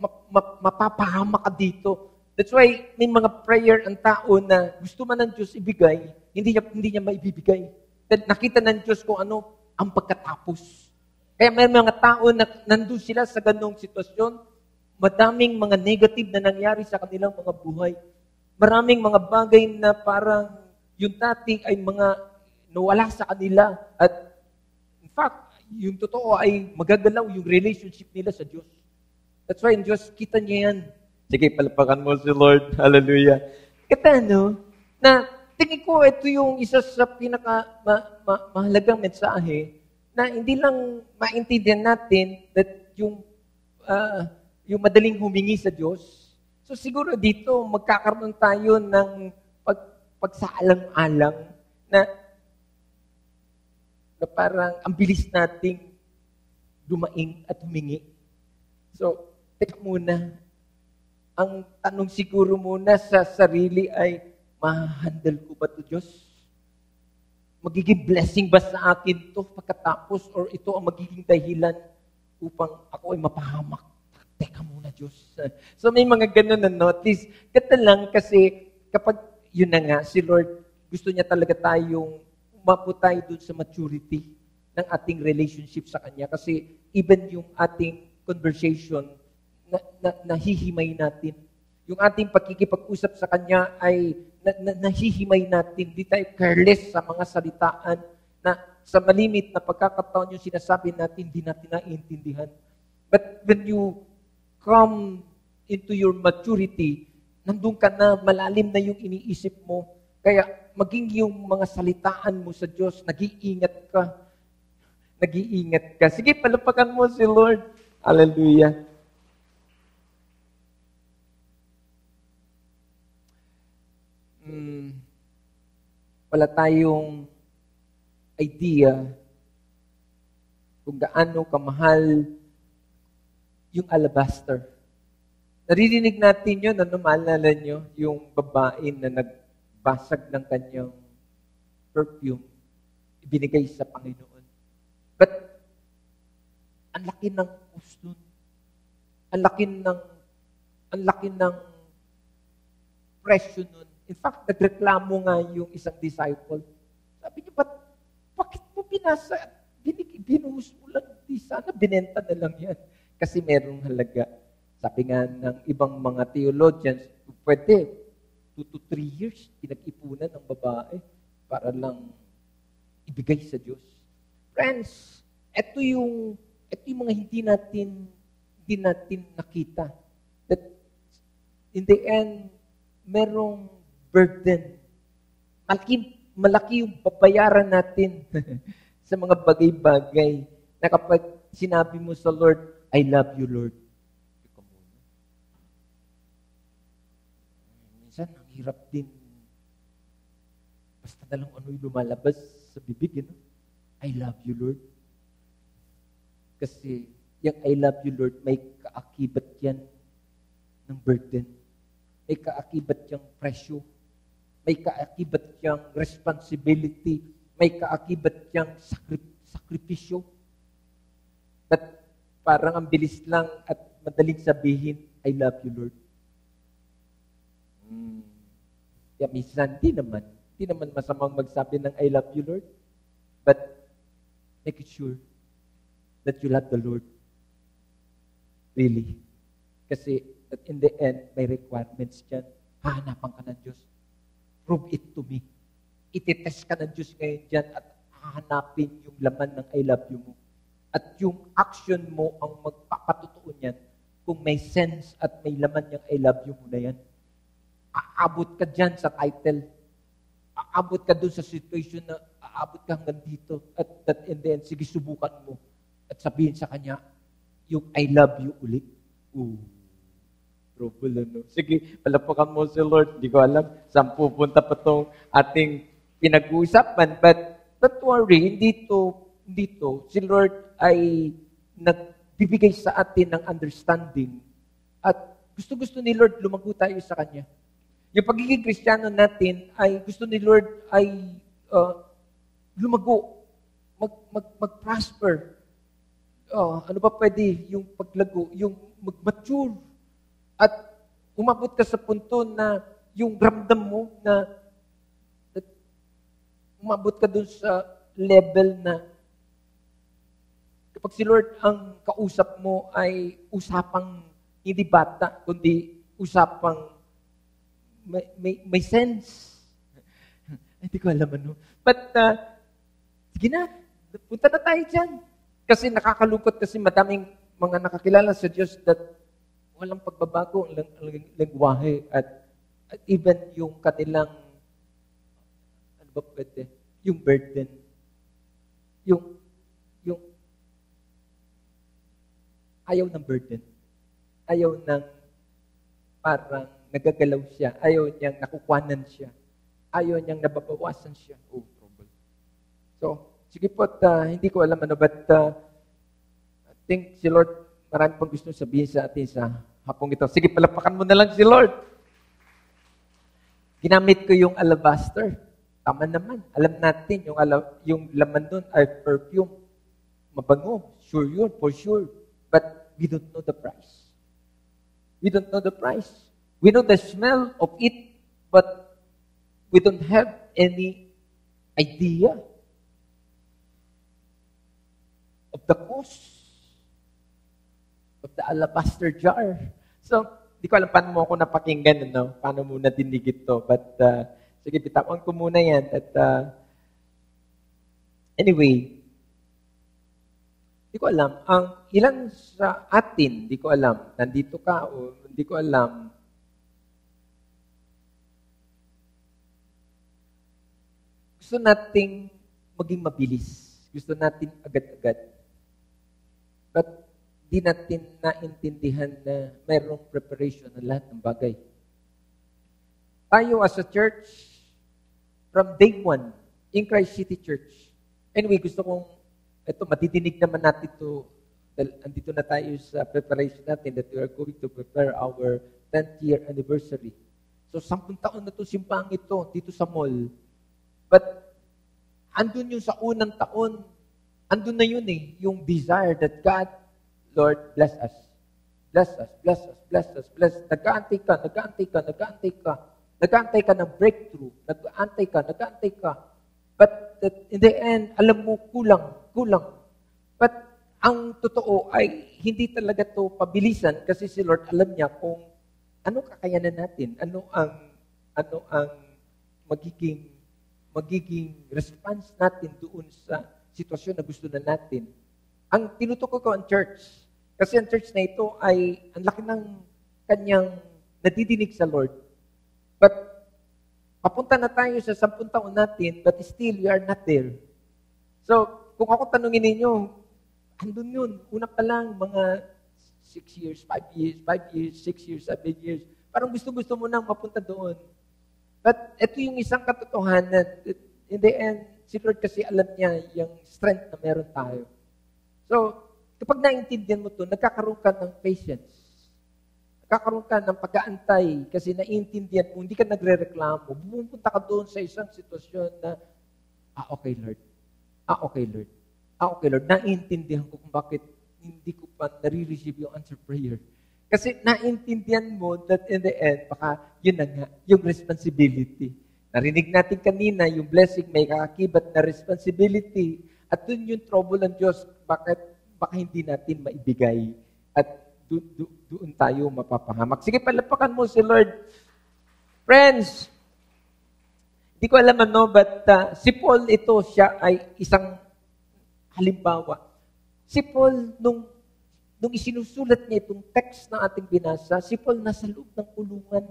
mapapahama ka dito. That's why may mga prayer ang tao na gusto man ng Diyos ibigay, hindi niya maibibigay. Then, nakita ng Diyos kung ano ang pagkatapos. Kaya may mga tao na nandun sila sa ganong sitwasyon, madaming mga negative na nangyari sa kanilang mga buhay. Maraming mga bagay na parang yung dati ay mga nawala sa kanila. At in fact, yung totoo ay magagalaw yung relationship nila sa Diyos. That's why in Diyos, kita niya yan. Sige, palpakan mo si Lord. Hallelujah. Kita, na tingin ko ito yung isa sa mahalagang mensahe na hindi lang maintindihan natin that yung madaling humingi sa Diyos. So siguro dito, magkakaroon tayo ng pagsaalang-alang na parang ang bilis nating dumaing at humingi. So, teka muna, ang tanong siguro muna sa sarili ay, ma-handle ko ba ito, Diyos? Magiging blessing ba sa akin to pagkatapos or ito ang magiging dahilan upang ako ay mapahamak? Teka muna, Diyos. So may mga ganun na notice. Kata lang kasi kapag yun na nga, si Lord, gusto niya talaga tayong umabot tayo dun sa maturity ng ating relationship sa Kanya. Kasi even yung ating conversation, nahihimay natin. Yung ating pagkikipag-usap sa Kanya ay nahihimay natin. Di tayo careless sa mga salitaan na sa malimit na pagkakataon yung sinasabi natin, di natin naiintindihan. But when you come into your maturity, nandun ka na, malalim na yung iniisip mo. Kaya maging yung mga salitaan mo sa Diyos, nag-iingat ka. Nag-iingat ka. Sige, palapakan mo si Lord. Hallelujah. Wala tayong idea kung gaano kamahal yung alabaster. Naririnig natin yun, maalala nyo, yung babae na nagbasag ng kanyang perfume, ibinigay sa Panginoon. But, ang laki ng cost nun. Ang laki ng presyo nun. In fact, nagreklamo nga yung isang disciple. Sabi niya, bakit mo binasa? Binuhos mo lang, di sana binenta na lang yan. Kasi merong halaga. Sabi nga ng ibang mga theologians, pwede 2 to 3 years pinag-ipunan ng babae para lang ibigay sa Diyos. Friends, ito yung mga hindi natin nakita. That in the end, merong burden. Malaki yung babayaran natin sa mga bagay-bagay na kapag sinabi mo sa Lord, I love you, Lord. Minsan, ang hirap din. Basta na lang ano yung lumalabas sa bibig, I love you, Lord. Kasi, yung I love you, Lord, may kaakibat yan ng burden. May kaakibat yung presyo. May kaakibat yung responsibility. May kaakibat yung sakripisyo. But parang ang bilis lang at madaling sabihin, I love you, Lord. Kaya minsan, di naman masamang magsabi ng I love you, Lord. But make it sure that you love the Lord. Really. Kasi that in the end, may requirements dyan. Hahanapan ka ng Diyos. Prove it to me. Ititest ka ng Diyos ngayon dyan at hahanapin yung laman ng I love you mo. At yung action mo ang magpapatutuo niyan kung may sense at may laman yung I love you mo na yan. Aabot ka dyan sa title. Aabot ka dun sa situation na aabot ka hanggang dito. At that in the end, sige, subukan mo. At sabihin sa kanya, yung I love you ulit. Ooh. Trouble, ano? Sige, palapakan mo si Lord. Hindi ko alam saan pupunta pa itong ating pinag-uusapan. But don't worry, hindi to. Si Lord ay nagbibigay sa atin ng understanding. At gusto-gusto ni Lord lumago tayo sa Kanya. Yung pagiging Kristiyano natin ay gusto ni Lord ay lumago, mag-prosper. Ano ba pwede yung paglago, yung mag-mature. At umabot ka sa punto na yung ramdam mo na umabot ka dun sa level na kapag si Lord ang kausap mo ay usapang hindi bata, kundi usapang may sense. Hindi ko alam ano. But, sige na, punta na tayo dyan. Kasi nakakalungkot kasi madaming mga nakakilala sa Diyos that walang pagbabago ang lengguwahe at even yung kanilang, ano ba pwede? Yung burden. Yung ayaw ng burden. Ayaw ng parang nagagalaw siya. Ayaw niyang nakukuhanan siya. Ayaw niyang nababawasan siya. Oh, trouble. So, sige po, hindi ko alam ano, but I think si Lord, marami pang gusto sabihin sa atin sa hapong ito. Sige, palapakan mo na lang si Lord. Ginamit ko yung alabaster. Tama naman. Alam natin, yung laman doon ay perfume. Mabango. Sure yun, for sure. But we don't know the price. We don't know the price. We know the smell of it, but we don't have any idea of the cost of the alabaster jar. So, di ko alam paano mo ako napakinggan, no? Paano mo nadinig ito. But, sige, bitawan ko muna yan. At, anyway, di ko alam. Ang ilan sa atin, di ko alam. Nandito ka o di ko alam. Gusto nating maging mabilis. Gusto natin agad-agad. But di natin naintindihan na mayroong preparation ng lahat ng bagay. Tayo as a church, from day one, in Christ City Church. Anyway, gusto kong, matidinig naman natin ito, dahil andito na tayo sa preparation natin that we are going to prepare our 10th year anniversary. So, 10 taon na ito simpang ito dito sa mall. But, andun yung sa unang taon, andun na yun yung desire that God, Lord, bless us. Bless us, bless us, bless us, bless us. Nag-aantay ka. Nag-aantay ka ng breakthrough. Nag-aantay ka. But in the end, alam mo, kulang. But ang totoo ay hindi talaga to pabilisan kasi si Lord alam niya kung ano kakayanan natin, ano ang magiging response natin doon sa sitwasyon na gusto na natin. Ang tinutukoy ko ang church, kasi ang church na ito ay ang laki ng kanyang nadidinig sa Lord. But papunta na tayo sa 10 taon natin, but still we are not there. So, kung ako tanungin ninyo, andun yun. Una pa lang, mga 6 years, 5 years, 6 years, 7 years. Parang gusto-gusto mo nang mapunta doon. But ito yung isang katotohanan. In the end, si Lord kasi alam niya yung strength na meron tayo. So, kapag naintindihan mo ito, nagkakaroon ka ng patience. Nagkakaroon ka ng pag-aantay kasi naintindihan mo, hindi ka nagre-reklamo. Pumunta ka doon sa isang sitwasyon na, okay Lord. Okay Lord. Naintindihan ko kung bakit hindi ko pa nare-receive yung answer prayer. Kasi naintindihan mo that in the end, baka yun na nga, yung responsibility. Narinig natin kanina, yung blessing may kakakibat na responsibility. At dun yung trouble ng Diyos, baka hindi natin maibigay. At doon tayo mapapahamak. Sige, palapakan mo si Lord. Friends, hindi ko alam but si Paul ito, siya ay isang halimbawa. Si Paul, nung isinusulat niya itong text na ating binasa, si Paul nasa loob ng kulungan.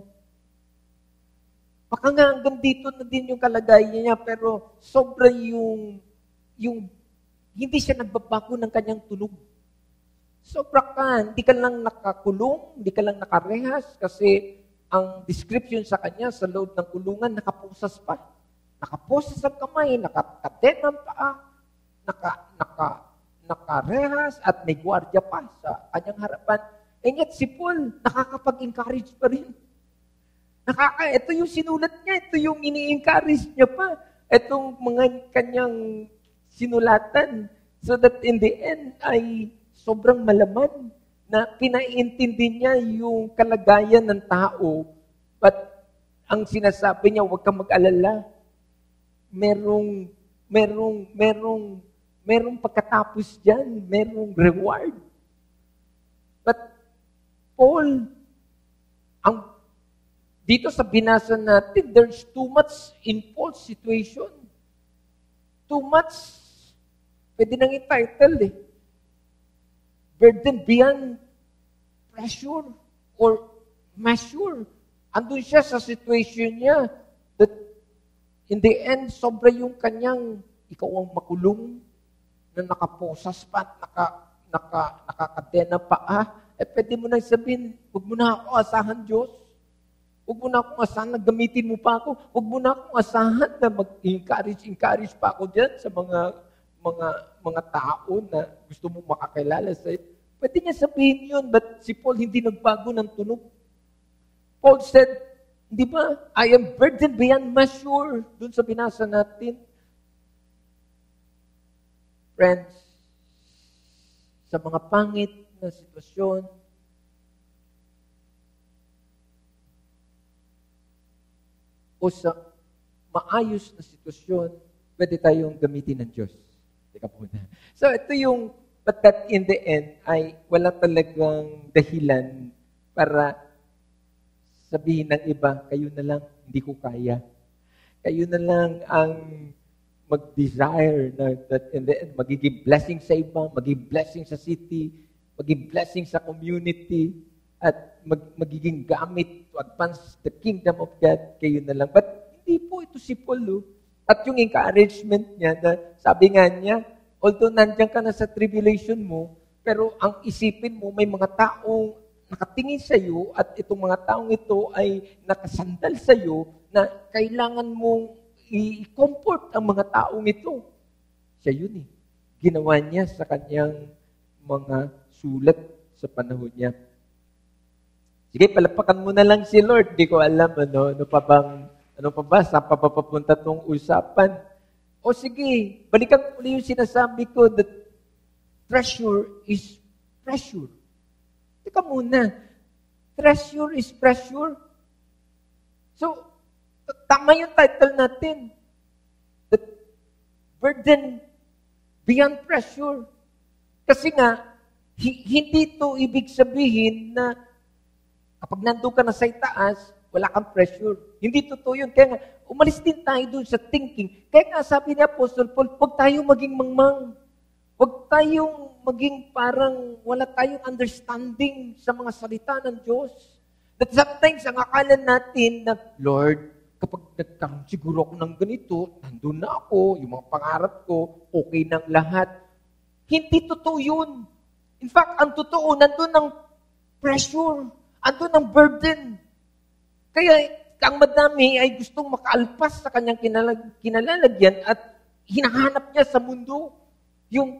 Baka nga hanggang dito na din yung kalagayan niya, pero sobra yung hindi siya nagbabago ng kanyang tunog. Sobra ka, hindi ka lang nakakulong, hindi ka lang nakarehas, kasi ang description sa kanya sa loob ng kulungan, nakaposas pa. Nakaposas ang kamay, nakakadena ang paa, nakarehas, at may gwardiya pa sa kanyang harapan. And yet si Paul, nakakapag-encourage pa rin. Ito yung sinulat niya, ito yung ini-encourage niya pa. Itong mga kanyang sinulatan. So that in the end ay sobrang malaman na pinaiintindi niya yung kalagayan ng tao. But ang sinasabi niya, huwag kang mag-alala. Merong pagkatapos dyan, merong reward. But Paul, dito sa binasa natin, there's too much in Paul's situation. Too much, pwede nang i-title burden beyond pressure or measure. Andun siya sa situation niya that in the end, sobra yung kanyang, ikaw ang makulong, na nakaposas pa, nakakadena pa. Pwede mo nang sabihin, huwag mo na ako asahan, Diyos. Huwag mo na akong asahan na gamitin mo pa ako. Huwag mo na akong asahan na mag-encourage pa ako dyan sa mga tao na gusto mong makakilala sa'yo. Pwede niya sabihin yun, but si Paul hindi nagbago ng tunog. Paul said, di ba, I am burdened beyond measure. Doon sa binasa natin. Friends, sa mga pangit na sitwasyon, o sa maayos na sitwasyon, pwede tayong gamitin ng Diyos. Teka po na. So ito yung, but that in the end, ay wala talagang dahilan para sabihin ng iba, kayo na lang, hindi ko kaya. Kayo na lang ang mag-desire na that in the end, magiging blessing sa iba, magiging blessing sa city, magiging blessing sa community, at magiging gamit to advance the kingdom of God, kayo na lang. But hindi po ito si Paul. At yung encouragement niya, na sabi nga niya, although nandiyan ka na sa tribulation mo, pero ang isipin mo, may mga taong nakatingin sa iyo at itong mga taong ito ay nakasandal sa iyo na kailangan mong i-comfort ang mga taong ito. Siya yun Ginawa niya sa kanyang mga sulat sa panahon niya. Sige, palapakan mo na lang si Lord. Di ko alam, ano pa ba, saan pa papunta tong usapan? O sige, balikan ko ulit yung sinasabi ko that treasure is pressure. Teka muna, treasure is pressure. So, tama yung title natin. The burden beyond pressure. Kasi nga, hindi ito ibig sabihin na kapag nandun ka na sa itaas, wala kang pressure. Hindi totoo yun. Kaya nga, umalis din tayo dun sa thinking. Kaya nga sabi ni Apostle Paul, huwag tayong maging mangmang. Huwag tayong maging parang wala tayong understanding sa mga salita ng Diyos. That sometimes, ang akala natin na, Lord, kapag nagkaroon siguro ako ng ganito, nandun na ako, yung mga pangarap ko, okay ng lahat. Hindi totoo yun. In fact, ang totoo, nandun ang pressure, andun ang burden. Kaya, ang madami ay gustong makaalpas sa kanyang kinalalagyan at hinahanap niya sa mundo yung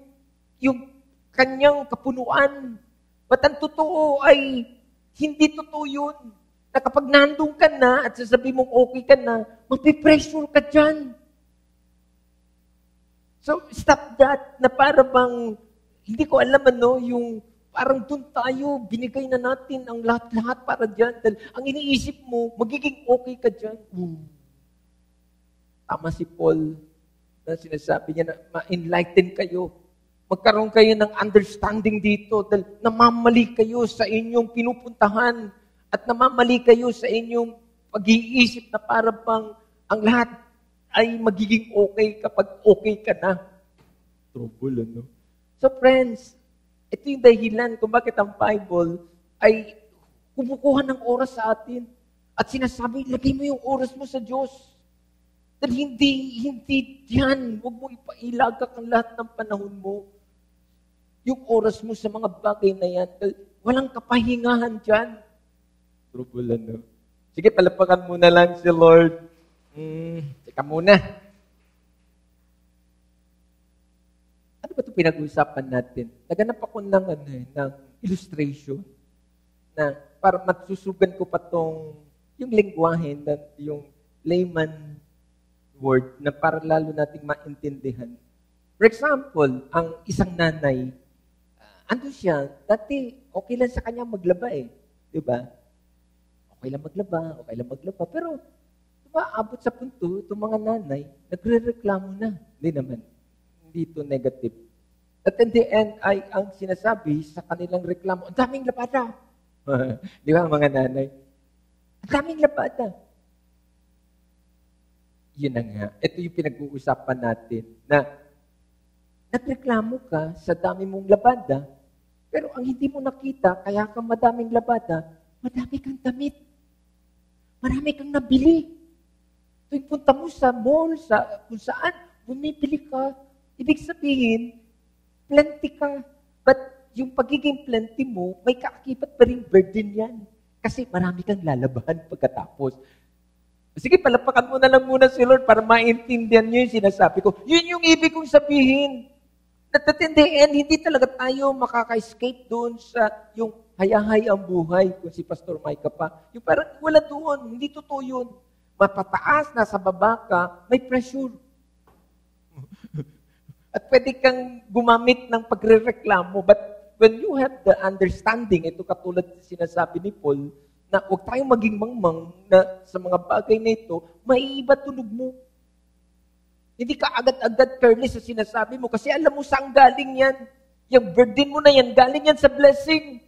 kanyang kapunuan. But ang totoo ay hindi totoo yun. Na kapag nandun ka na at sasabihin mong okay ka na, mapipressure ka dyan. So, stop that na para bang, hindi ko alam yung parang doon tayo, binigay na natin ang lahat-lahat para dyan. Dahil ang iniisip mo, magiging okay ka dyan. Tama si Paul na sinasabi niya na ma-enlighten kayo. Magkaroon kayo ng understanding dito dahil namamali kayo sa inyong pinupuntahan at namamali kayo sa inyong pag-iisip na para bang ang lahat ay magiging okay kapag okay ka na. Trouble, ano? So friends, ito yung dahilan kung bakit ang Bible ay kumukuha ng oras sa atin at sinasabi, lagay mo yung oras mo sa Diyos. Dahil hindi yan, huwag mo ipailagak ang lahat ng panahon mo. Yung oras mo sa mga bagay na yan, walang kapahingahan dyan. Trouble, ano? Sige, palapakan muna lang si Lord. Teka muna. Ano ba ito pinag-uusapan natin? Naganap ako ng illustration na para masusugan ko pa yung lingwahe, yung layman word na para lalo nating maintindihan. For example, ang isang nanay, ando siya, dati okay lang sa kanya maglaba eh. Di ba? Okay lang maglaba. Pero, abot sa punto, itong mga nanay, nagre-reklamo na. Hindi naman. Hindi ito negative. At in the end, ay ang sinasabi sa kanilang reklamo, ang daming labada. Di ba, mga nanay? Ang daming labada. Yun na nga. Ito yung pinag-uusapan natin na nagreklamo ka sa dami mong labada, pero ang hindi mo nakita, kaya ka madaming labada, madami kang damit. Marami kang nabili. Tuwing punta mo sa mall, kung saan, bumibili ka. Ibig sabihin, plenty ka. But yung pagiging plenty mo, may kaakibat pa rin burden yan. Kasi marami kang lalabahan pagkatapos. Sige, palapakan mo na lang muna si Lord para maintindihan niyo yung sinasabi ko. Yun yung ibig kong sabihin. At in the end, hindi talaga tayo makaka-escape doon sa yung hayahay ang buhay, kung si Pastor Micah pa. Yung parang wala doon, hindi totoo yun. Mapataas, nasa baba ka, may pressure. At pwede kang gumamit ng pagre-reklamo. But when you have the understanding, ito katulad sinasabi ni Paul, na huwag tayong maging mangmang na sa mga bagay na ito, maiiba tunog mo. Hindi ka agad-agad careless sa sinasabi mo kasi alam mo saan galing yan. Yung burden mo na yan, galing yan sa blessing.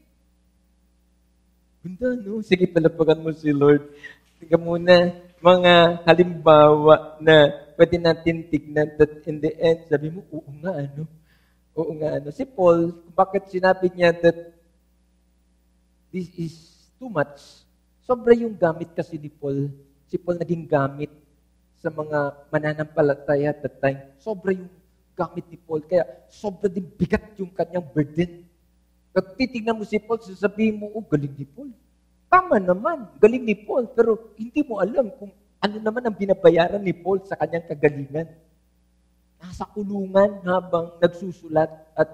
Ganda, no? Sige, palapakan mo si Lord. Tingnan muna, mga halimbawa na pwede natin tignan that in the end, sabi mo, oo nga, ano? Oo nga, ano? Si Paul, bakit sinabi niya that this is too much? Sobra yung gamit kasi ni Paul. Si Paul naging gamit sa mga mananampalataya at that time. Sobra yung gamit ni Paul. Kaya sobra din bigat yung kanyang burden. At titignan mo si Paul, sasabihin mo, oh, galing ni Paul. Tama naman, galing ni Paul. Pero hindi mo alam kung ano naman ang binabayaran ni Paul sa kanyang kagalingan. Nasa kulungan habang nagsusulat at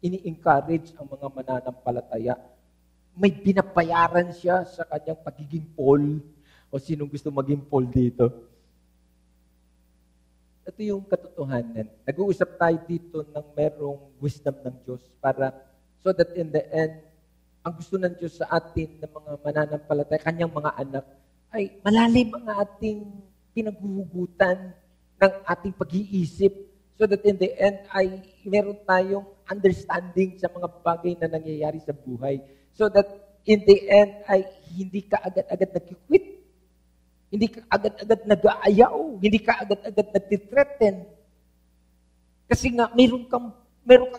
ini-encourage ang mga mananampalataya. May binabayaran siya sa kanyang pagiging Paul. O sinong gusto maging Paul dito? Ito yung katotohanan. Nag-uusap tayo dito ng merong wisdom ng Diyos para so that in the end, ang gusto ng Diyos sa atin ng mga mananampalataya, kanyang mga anak, ay malalim ang ating pinaghuhugutan ng ating pag-iisip so that in the end ay meron tayong understanding sa mga bagay na nangyayari sa buhay. So that in the end ay hindi ka agad-agad nag-quit. Hindi ka agad-agad nag-aayaw. Hindi ka agad-agad nag-threaten. Kasi nga, meron kang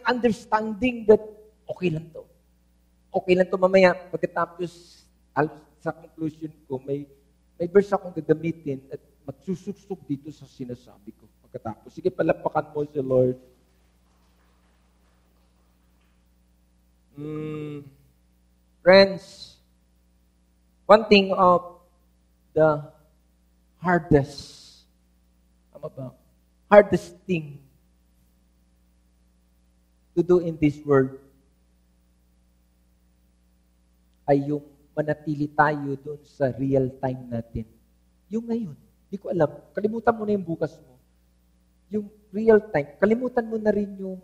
understanding that okay lang to. Okay lang to mamaya. Pagkatapos, sa conclusion ko, may verse akong gagamitin at magsusuksok dito sa sinasabi ko. Pagkatapos, sige, palapakan mo si Lord. Friends, one thing of the hardest thing to do in this world ay yung manatili tayo doon sa real time natin. Yung ngayon. Hindi ko alam. Kalimutan mo na yung bukas mo. Yung real time. Kalimutan mo na rin yung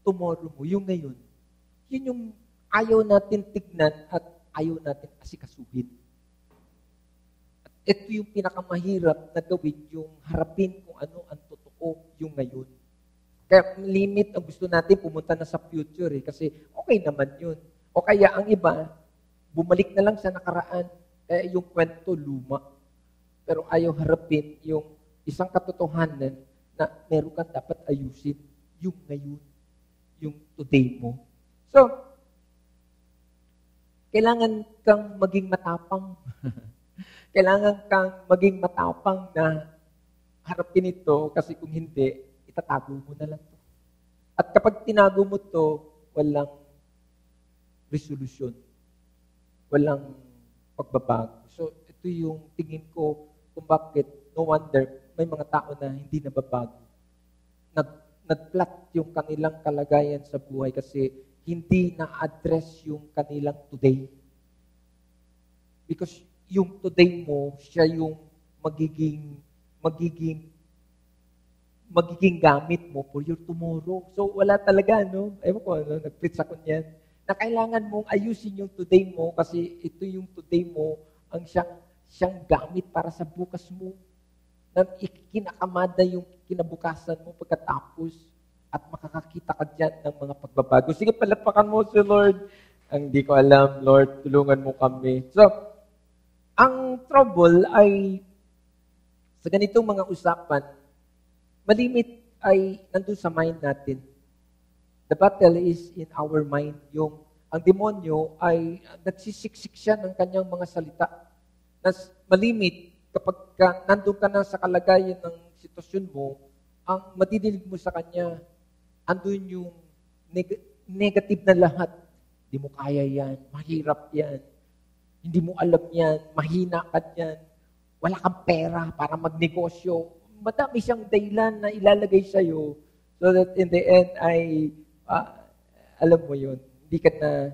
tomorrow mo. Yung ngayon. Yun yung ayaw natin tignan at ayaw natin asikasuhin. ito yung pinakamahirap na gawin, yung harapin kung ano ang totoo yung ngayon. Kaya limit ang gusto natin pumunta na sa future kasi okay naman yun. O kaya ang iba, bumalik na lang sa nakaraan. Kaya yung kwento luma. Pero ayaw harapin yung isang katotohanan na meron kang dapat ayusin yung ngayon, yung today mo. So, kailangan kang maging matapang. Kailangan kang maging matapang na harapin ito kasi kung hindi, itatago mo na lang to. At kapag tinago mo to, walang resolution. Walang pagbabago. So, ito yung tingin ko kung bakit, no wonder, may mga tao na hindi nababago. Nag-flat yung kanilang kalagayan sa buhay kasi hindi na-address yung kanilang today. Because yung today mo, siya yung magiging gamit mo for your tomorrow. So, wala talaga, no? Ewan ko, nag-preach ako niyan, na kailangan mong ayusin yung today mo kasi ito yung today mo ang siyang gamit para sa bukas mo. Na ikinakamada yung kinabukasan mo pagkatapos at makakakita ka dyan ng mga pagbabago. Sige, palapakan mo si Lord. Ang di ko alam, Lord, tulungan mo kami. So, ang trouble ay sa ganitong mga usapan, malimit ay nandun sa mind natin. The battle is in our mind. Ang demonyo ay nagsisiksik siya ng kanyang mga salita. Malimit, kapag nandun ka na sa kalagayan ng sitwasyon mo, ang madidinig mo sa kanya, andun yung negative na lahat. Hindi mo kaya yan, mahirap yan, hindi mo alam yan, mahina ka yan, wala kang pera para magnegosyo. Madami siyang dahilan na ilalagay sa'yo so that in the end ay, alam mo yun, hindi ka na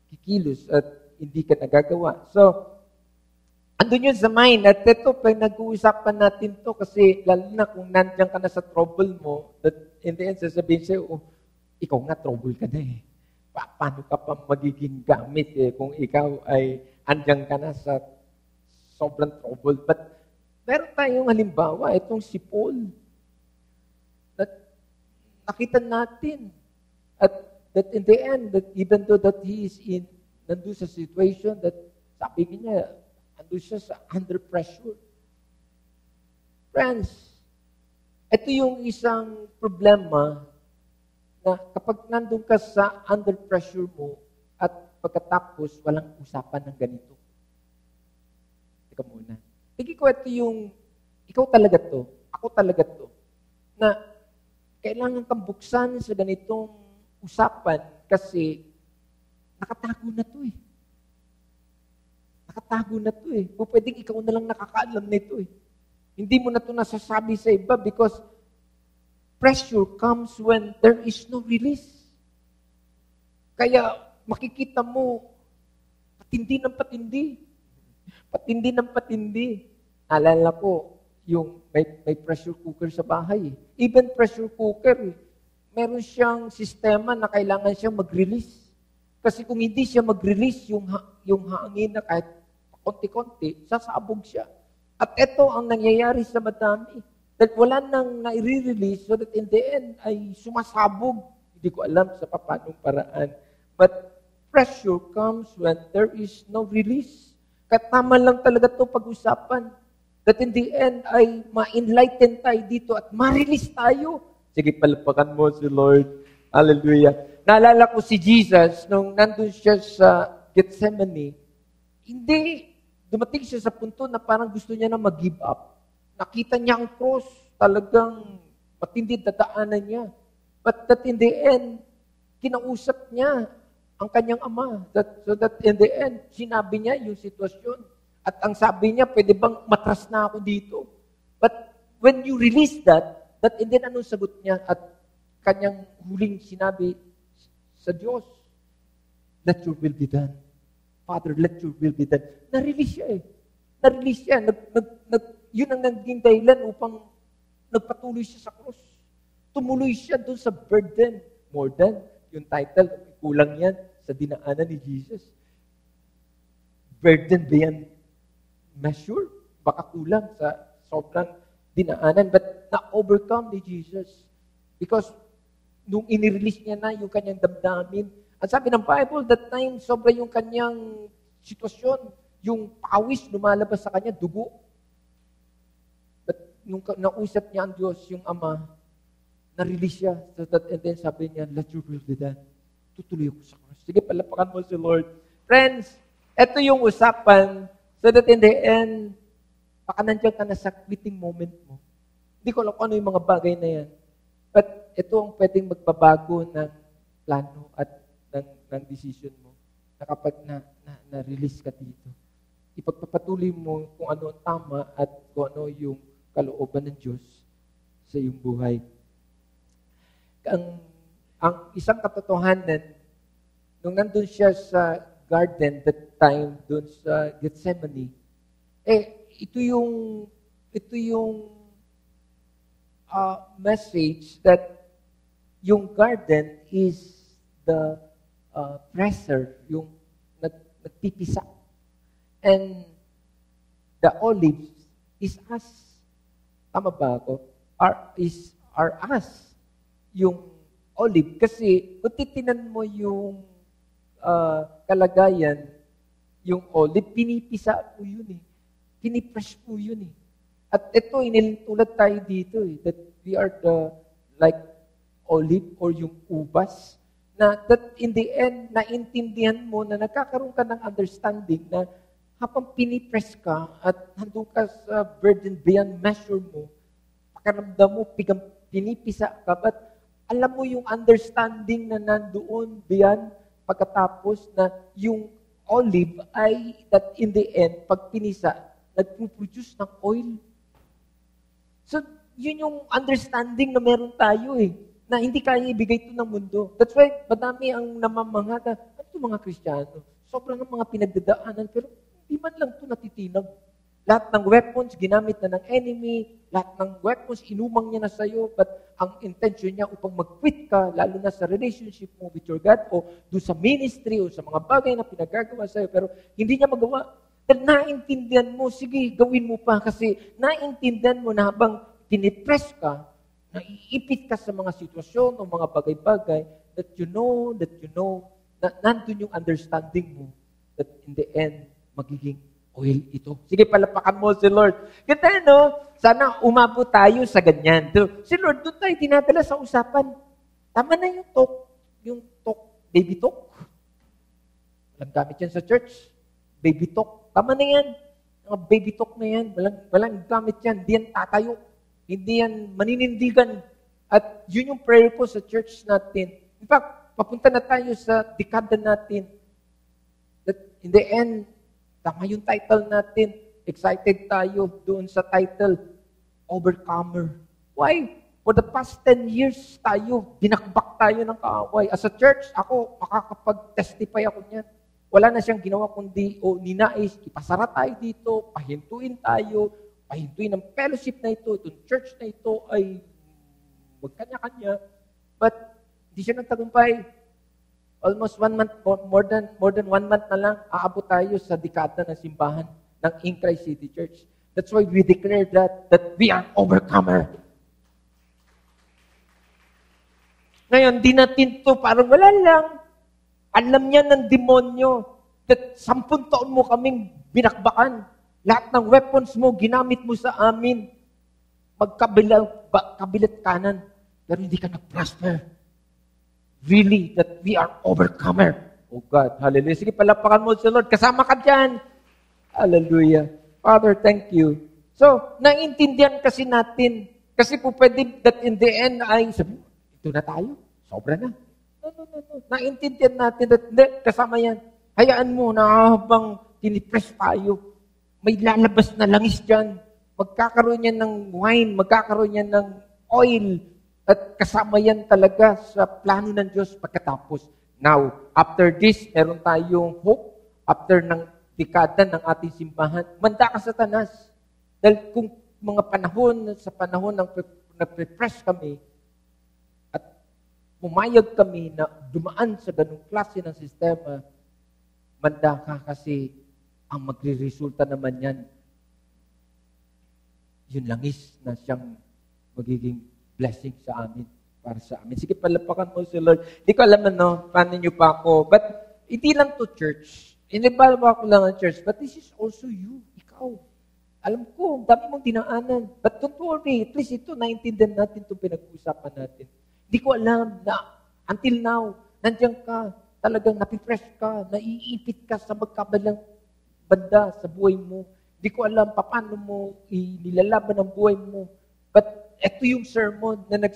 kikilos at hindi ka nagagawa. So, andun yun sa mind. At ito, pag nag-uusapan natin to kasi lalo na kung nandiyan ka na sa trouble mo, that in the end, sasabihin sa'yo, ikaw nga, trouble ka na eh. Paano ka pa magiging gamit kung ikaw ay andyan ka na sa sobrang trouble. But meron tayong halimbawa, itong si Paul. Nakita natin at that in the end, that even though that he is nandun sa situation that sabi niya, nandun siya sa under pressure. Friends, ito yung isang problema na kapag nandun ka sa under pressure mo at pagkatapos walang usapan ng ganito. Teka muna. Tingin ko ito yung, ikaw talaga to, ako talaga to, na kailangan kang buksan sa ganitong usapan kasi nakatago na to eh. Nakatago na to eh. O pwedeng ikaw na lang nakakaalam nito eh. Hindi mo na to nasasabi sa iba because pressure comes when there is no release. Kaya makikita mo, patindi ng patindi. Patindi ng patindi. Alala ko, yung may pressure cooker sa bahay. Even pressure cooker, meron siyang sistema na kailangan siyang mag-release. Kasi kung hindi siya mag-release yung hangin na kahit konti-konti, sasabog siya. At ito ang nangyayari sa madami. That wala nang nai-release so that in the end ay sumasabog. Hindi ko alam sa paanong paraan. But pressure comes when there is no release. Katama lang talaga ito pag-usapan. That in the end ay ma-enlighten tayo dito at ma-release tayo. Sige, palapakan mo si Lord. Hallelujah. Naalala ko si Jesus nung nandun siya sa Gethsemane. Hindi, dumating siya sa punto na parang gusto niya na mag-give up. Nakita niya ang cross, talagang matindi dadaanan niya. But that in the end, kinausap niya ang kanyang ama. So that in the end, sinabi niya yung sitwasyon. At ang sabi niya, pwede bang matras na ako dito? But when you release that in the end, anong sagot niya? At kanyang huling sinabi sa Diyos, let your will be done. Father, let your will be done. Na-release siya eh. Na-release siya. Yun ang naging dahilan upang nagpatuloy siya sa cross. Tumuloy siya doon sa burden. More than yung title, kulang yan sa dinaanan ni Jesus. Burden beyond measure. baka kulang sa sobrang dinaanan. But na-overcome ni Jesus. Because nung inirelease niya na yung kanyang damdamin, ang sabi ng Bible, that time, sobra yung kanyang sitwasyon, yung pawis lumalabas sa kanya, dugo. But nung nausap niya ang Diyos, yung Ama, na-release siya. So that, and then sabi niya, let your will be done. Tutuloy ako sa cross. Sige, palapakan mo si Lord. Friends, ito yung usapan so that in the end, baka nandiyan ka na sa quitting moment mo. Hindi ko alam kung ano yung mga bagay na yan. But ito ang pwedeng magbabago ng plano at ng decision mo na kapag na-release ka dito. Ipagpapatuloy mo kung ano ang tama at kung ano yung kalooban ng Diyos sa iyong buhay. Ang isang katotohanan, nung nandun siya sa garden that time, dun sa Gethsemane, ito yung message that yung garden is the presser, yung nagpipisa. And the olives is us. Tama ba ako? Are us. Yung olive. Kasi kung titinan mo yung kalagayan, yung olive, pinipisa po yun eh. Pinipress po yun eh. At ito, inilintulad tayo dito eh, that we are the like olive or yung ubas, na that in the end, naintindihan mo na nagkakaroon ka ng understanding na habang pinipress ka at handong ka sa burden beyond measure mo, pakiramdam mo, pinipisa ka, but alam mo yung understanding na nandoon beyond pagkatapos na yung olive ay that in the end, pag pinisa, nagpo-produce ng oil. So, yun yung understanding na meron tayo eh, na hindi kaya ibigay ito ng mundo. That's why, madami ang namamangata. Ano ito mga Kristiyano? Sobrang ng mga pinagdadaanan, pero hindi man lang ito natitinag. Lahat ng weapons, ginamit na ng enemy. Lahat ng weapons, inumang niya na sa'yo. But ang intention niya upang mag-quit ka, lalo na sa relationship mo with your God, o doon sa ministry, o sa mga bagay na pinagagawa sa'yo, pero hindi niya magawa. Dahil naintindihan mo, sige, gawin mo pa. Kasi naintindihan mo na habang tinipress ka, naiipit ka sa mga sitwasyon o mga bagay-bagay, that you know, na nandun yung understanding mo, that in the end, magiging oil ito. Sige, palapakan mo si Lord. Ganda, no? Sana umabot tayo sa ganyan. Si Lord, doon tayo dinadala sa usapan. Tama na yung talk, baby talk. Walang gamit yan sa church. Baby talk. Tama na yan. Mga baby talk na yan. Walang gamit yan. Hindi yan tatayo. Hindi yan maninindigan. At yun yung prayer ko sa church natin. In fact, papunta na tayo sa dekada natin. That in the end, tama yung title natin. Excited tayo doon sa title, Overcomer. Why? For the past 10 years tayo, binakbak tayo ng kaaway. As a church, ako, makakapag-testify ako niyan. Wala na siyang ginawa kundi, ninais, ipasara tayo dito, pahintuin tayo, pahintuin ng fellowship na ito, itong church na ito ay magkanya-kanya. But, hindi siya nagtagumpay. Almost 1 month, more than 1 month na lang, aabot tayo sa dekada ng simbahan ng In Christ City Church. That's why we declare that we are overcomer. Ngayon, di natin to parang wala lang. Alam niya ng demonyo that 10 taon mo kaming binakbakan. Lahat ng weapons mo, ginamit mo sa amin. Kabilat kanan. Pero hindi ka nag-prosper. Really, that we are overcomer. Oh God, hallelujah. Sige, palapakan mo sa Lord. Kasama ka dyan. Hallelujah. Father, thank you. So, naintindihan kasi natin. Kasi po pwede that in the end ay sabi, ito na tayo. Sobra na. No. Naintindihan natin that hindi, kasama yan. Hayaan mo na habang tinipress tayo, may lalabas na langis dyan. Magkakaroon yan ng wine, magkakaroon yan ng oil, at kasama yan talaga sa plano ng Diyos pagkatapos. Now, after this, meron tayong hope. After ng dekada ng ating simbahan, manda ka Satanas. Dahil kung mga panahon, sa panahon ng nag-refresh kami, at pumayag kami na dumaan sa ganung klase ng sistema, manda ka kasi ang magre-resulta naman yan yun langis na siyang magiging blessing sa amin, para sa amin. Sige, palapakan mo si Lord. Hindi ko alam paano niyo pa ako. But, hindi lang to church. Hindi ba ako lang ang church, but this is also you, ikaw. Alam ko, dami mong dinaanan. But don't worry, at least ito, naintindihan natin itong pinag-uusapan natin. Hindi ko alam na until now, nandiyan ka, talagang napipress ka, naiipit ka sa magkabalang banda sa buhay mo. Hindi ko alam paano mo nilalaban ang buhay mo. But ito yung sermon na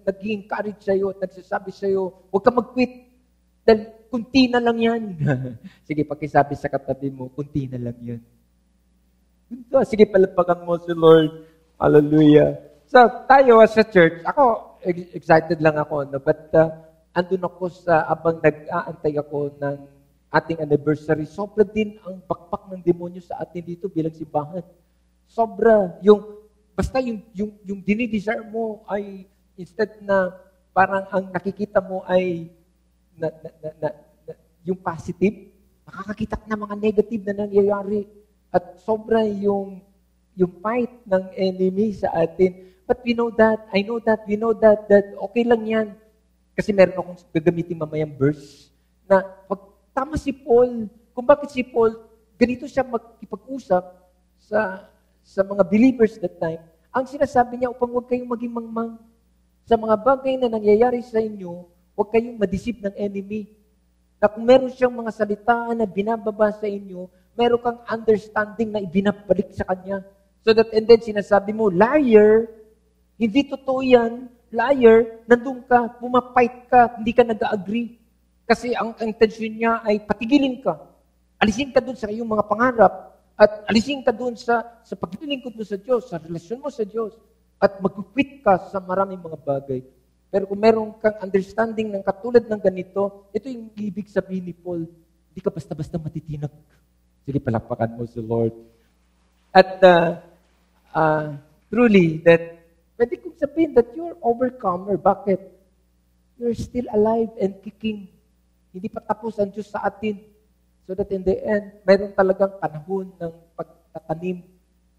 nag-encourage sa'yo at nagsasabi sa'yo, huwag ka mag-quit. Dahil kunti na lang yan. Sige, pakisabi sa katabi mo, kunti na lang yan. Sige, palapakan mo si Lord. Hallelujah. So, tayo as a church, ako, excited lang ako, but andun ako abang nag-aantay ako ng ating anniversary. Sobra din ang bakpak ng demonyo sa atin dito bilang simbahan. Sobra. Basta yung dinidesire mo ay, instead na parang ang nakikita mo ay yung positive, nakakakita ka ng mga negative na nangyayari. At sobra yung fight ng enemy sa atin. But we know that, I know that, we know that okay lang yan. Kasi meron akong gagamitin mamayang verse na tama si Paul. Kung bakit si Paul, ganito siya magkipag-usap sa mga believers that time. Ang sinasabi niya, upang huwag kayong maging mangmang sa mga bagay na nangyayari sa inyo, huwag kayong madisip ng enemy. Na kung meron siyang mga salitaan na binababa sa inyo, meron kang understanding na ibinabalik sa kanya. So that, and then sinasabi mo, liar, hindi totoo yan, liar, nandun ka, pumapait ka, hindi ka nag-agree. Kasi ang intention niya ay patigilin ka. Alisin ka dun sa iyong mga pangarap at alisin ka dun sa paglilingkod mo sa Diyos, sa relasyon mo sa Diyos at mag-quit ka sa maraming mga bagay. Pero kung meron kang understanding ng katulad ng ganito, ito yung ibig sabihin ni Paul, hindi ka basta-basta matitinag. Sige, palakpakan mo si Lord. At truly, that pwede kong sabihin that you're overcomer. Bakit? You're still alive and kicking. Hindi pa tapos ang Diyos sa atin. So that in the end, mayroon talagang panahon ng pagtatanim.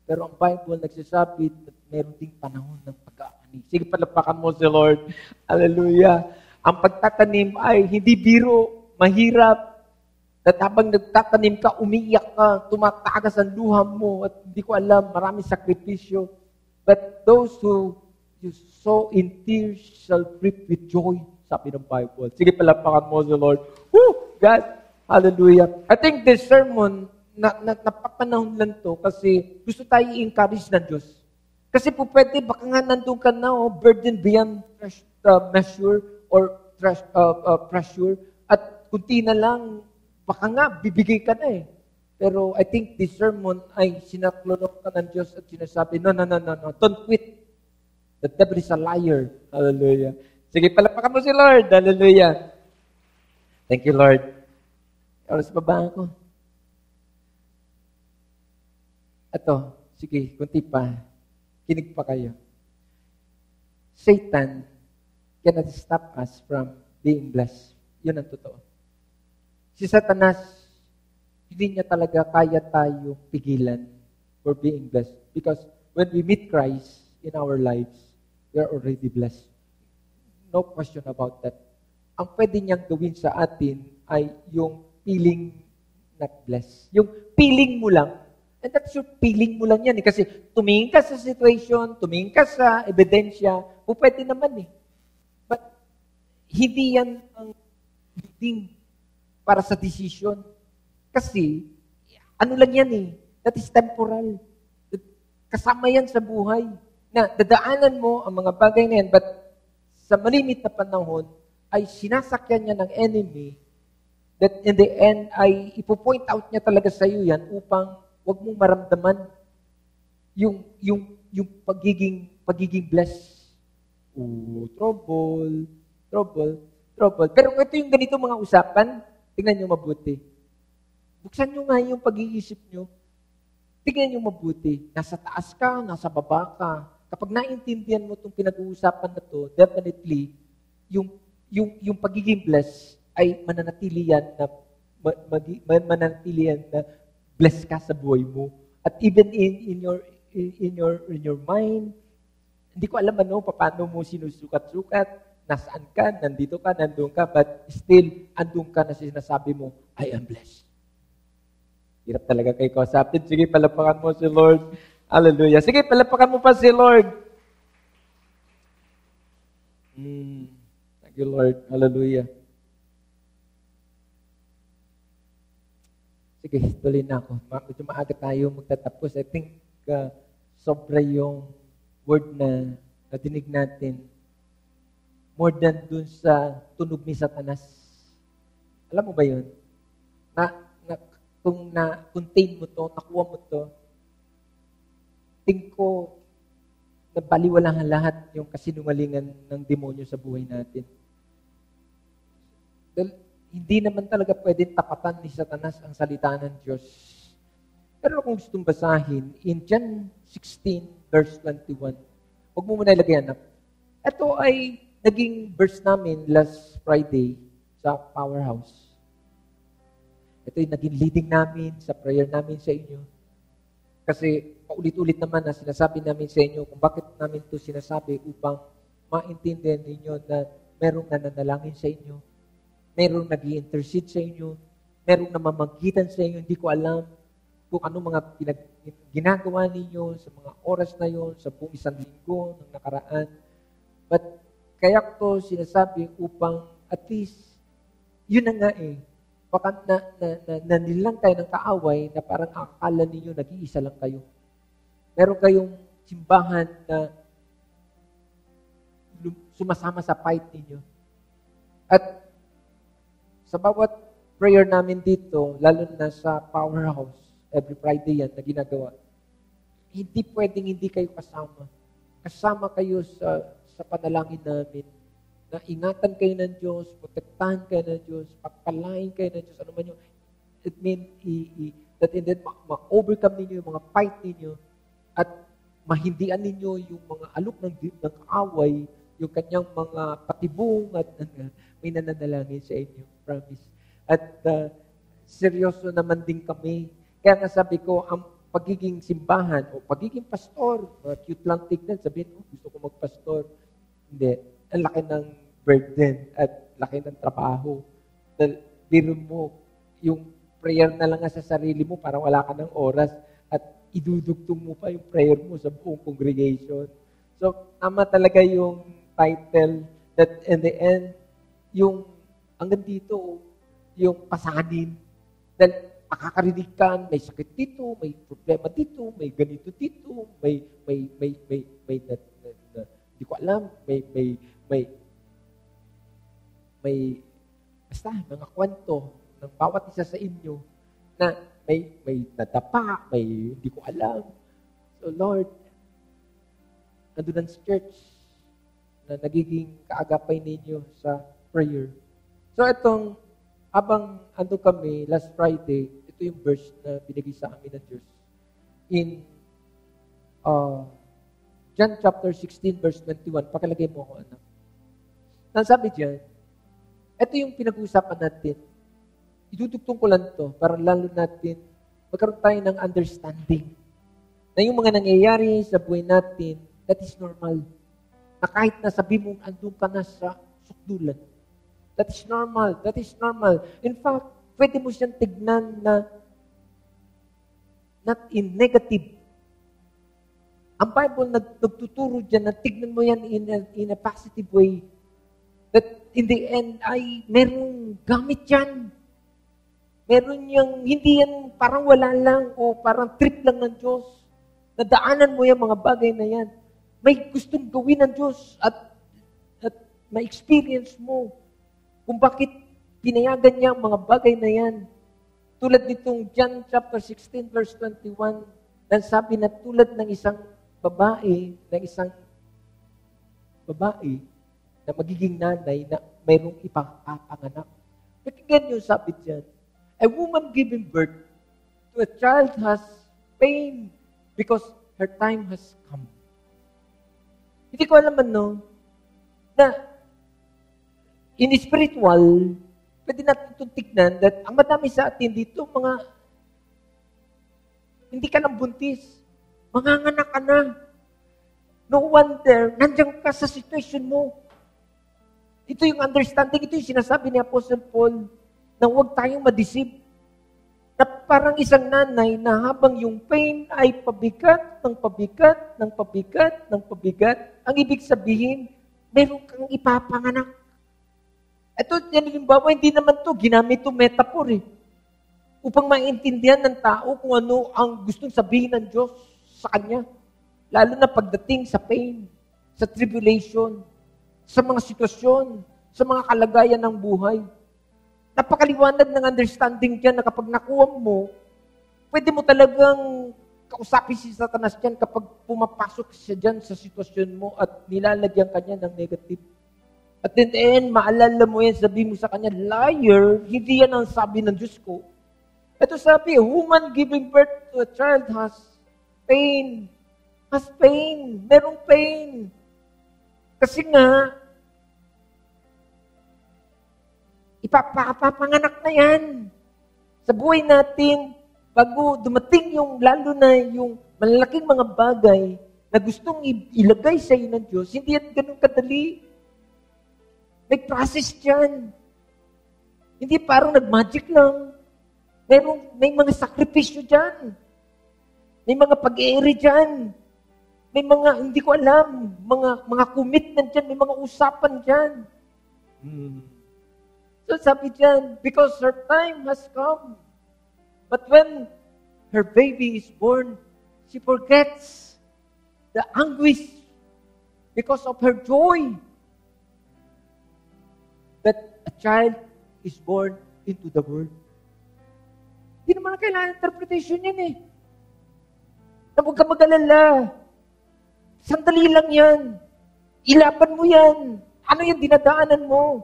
Pero ang Bible nagsasabi that mayroon ding panahon ng pag-aani. Sige, palapakan mo si Lord. Hallelujah. Ang pagtatanim ay hindi biro, mahirap. At habang nagtatanim ka, umiiyak ka, tumatagas ang luha mo, at hindi ko alam, maraming sakripisyo. But those who you sow in tears shall reap with joy, sabi ng Bible. Sige, palapakan mo si Lord. Woo! God, hallelujah. I think this sermon, napapanahon lang to kasi gusto tayo i-encourage ng Diyos. Kasi po pwede, baka nga nandun ka na, burden beyond measure or pressure, at kunti na lang, baka nga, bibigay ka na eh. Pero I think this sermon ay sinaklonok ka ng Diyos at sinasabi, no, don't quit. The devil is a liar. Hallelujah. Sige, palapakan mo si Lord. Hallelujah. Thank you, Lord. Oras pa ba ako? Ito, sige, kunti pa. Kinig pa kayo. Satan cannot stop us from being blessed. Yun ang totoo. Si Satanas, hindi niya talaga kaya tayo pigilan for being blessed. Because when we meet Christ in our lives, we are already blessed. No question about that. Ang pwede niyang gawin sa atin ay yung feeling not blessed. Yung feeling mo lang. And that's your feeling mo lang yan. Kasi tumingin ka sa situation, tumingin ka sa ebidensya, pwede naman eh. But hindi yan ang leading para sa decision. Kasi, ano lang yan eh, that is temporal. Kasama yan sa buhay. Na dadaanan mo ang mga bagay na yan, but sa malimit na panahon, ay sinasakyan niya ng enemy that in the end, ay ipopoint out niya talaga sa iyo yan upang wag mong maramdaman yung pagiging blessed. Trouble. Pero kung ito yung ganito mga usapan, tingnan nyo mabuti. Buksan nyo nga yung pag-iisip nyo. Tingnan nyo mabuti. Nasa taas ka, nasa baba ka. Kapag naintindihan mo itong pinag-uusapan na to, definitely, yung pagiging blessed ay mananatili yan na blessed ka sa buhay mo. At even in in your mind. Hindi ko alam paano mo sinusukat-sukat, nasaan ka, nandito ka, nandun ka, but still, andun ka na sinasabi mo, I am blessed. Hirap talaga kayo kausapin. Sige, palapakan mo si Lord. Hallelujah. Sige, palapakan mo pa si Lord. Thank you, Lord. Hallelujah. Sige, tuloy na ako. Medyo maaga tayo magtatapos. I think sobra yung word na nadinig natin more than dun sa tunog ni Satanas. Alam mo ba yun? Kung na-contain mo to, nakuha mo to, think ko, nabaliwalang lahat yung kasinungalingan ng demonyo sa buhay natin. Dahil hindi naman talaga pwedeng tapatan ni Satanas ang salita ng Diyos. Pero kung gustong basahin, in John 16, verse 21, huwag mo muna ilagay anak. Ito ay naging verse namin last Friday sa Powerhouse. Ito ay naging leading namin sa prayer namin sa inyo. Kasi paulit-ulit naman na sinasabi namin sa inyo kung bakit namin ito sinasabi upang maintindihan ninyo na merong nananalangin sa inyo, merong nag-i-intercede sa inyo, merong namamagitan sa inyo, hindi ko alam kung ano mga ginagawa ninyo sa mga oras na yon, sa buong isang linggo ng nakaraan. But kaya ko sinasabi upang at least, yun na nga baka nanilang kayo ng kaaway na parang akala ninyo nag-iisa lang kayo. Meron kayong simbahan na sumasama sa fight ninyo. At sa bawat prayer namin dito, lalo na sa Powerhouse, every Friday yan na ginagawa, hindi pwedeng hindi kayo kasama. Kasama kayo sa panalangin namin na ingatan kayo ng Diyos, protektahan kayo ng Diyos, pagpalain kayo ng Diyos, ano man yun. It means that in that ma-overcome ninyo yung mga fight ninyo at mahindian ninyo yung mga alok ng kaaway, yung kanyang mga patibong at may nananalangin sa inyo. Promise. At seryoso naman din kami. Kaya nga sabi ko, ang pagiging simbahan o pagiging pastor, cute lang tignan, sabihin mo, gusto ko magpastor. Hindi. Ang laki ng burden at laki ng trabaho. Dahil biro mo, yung prayer na lang sa sarili mo, parang wala ka ng oras at idudugtong mo pa yung prayer mo sa buong congregation. So, tama talaga yung title that in the end, yung hanggang dito, yung pasanin. Dahil makakarinig ka, may sakit dito, may problema dito, may ganito dito, may hindi ko alam, basta, mga kwento ng bawat isa sa inyo na may nadapa, may hindi ko alam. So Lord, nandun ang church na nagiging kaagapay ninyo sa prayer. So itong, habang ando kami last Friday, ito yung verse na binigay sa amin ng Diyos. In John chapter 16, verse 21, pakilagay mo ako, anak. Nasabi diyan, ito yung pinag-uusapan natin. Idudugtong ko lang to para lalo natin magkaroon tayo ng understanding na yung mga nangyayari sa buhay natin, that is normal. Na kahit nasabi mong andun ka na sa sukdulan, that is normal. That is normal. In fact, pwede mo siyang tignan na not in negative. Ang Bible nagtuturo dyan na tignan mo yan in a positive way. That in the end ay merong gamit yan. Meron yung, hindi yan parang wala lang o parang trip lang ng Diyos. Nadaanan mo yung mga bagay na yan. May gustong gawin ng Diyos at ma-experience mo kung bakit pinayagan niya ang mga bagay na yan. Tulad nitong John chapter 16 verse 21, na sabi na tulad ng isang babae na magiging nanay na mayroong ipapanganak. Pakinggan niyo sabi diyan, a woman giving birth to a child has pain because her time has come. Hindi ko alam na in spiritual, pwede natin itong tignan that ang madami sa atin dito, hindi ka lang buntis. Manganganak ka na. No wonder, nandiyan ka sa situation mo. Ito yung understanding, ito yung sinasabi ni Apostle Paul na huwag tayong madeceive. Na parang isang nanay na habang yung pain ay pabigat, ng pabigat, ng pabigat, ng pabigat, ang ibig sabihin, meron kang ipapanganak. Ito, yan halimbawa, hindi naman to ginamit to metaphor eh. Upang maintindihan ng tao kung ano ang gustong sabihin ng Diyos sa kanya. Lalo na pagdating sa pain, sa tribulation, sa mga sitwasyon, sa mga kalagayan ng buhay. Napakaliwanag ng understanding dyan na kapag nakuha mo, pwede mo talagang kausapin si Satanas dyan kapag pumapasok siya dyan sa sitwasyon mo at nilalagyan ka niya ng negative. At then, maalala mo yan, sabi mo sa kanya, liar, hindi yan ang sabi ng Diyos ko. Ito sabi, woman giving birth to a child has pain. Has pain. Merong pain. Kasi nga, ipapanganak na yan. Sa buhay natin, bago dumating yung, lalo na yung malalaking mga bagay na gustong ilagay sa iyo ng Diyos, hindi yan ganun kadali. May process dyan. Hindi parang nag-magic lang. May mga sakripisyo dyan. May mga pag-iiri dyan. May mga, hindi ko alam, mga commitment dyan, may mga usapan dyan. So sabi dyan, because her time has come. But when her baby is born, she forgets the anguish because of her joy that a child is born into the world. Hindi naman kailangan interpretation yan eh. Na huwag ka mag-alala. Sandali lang yan. Ilaban mo yan. Ano yung dinadaanan mo?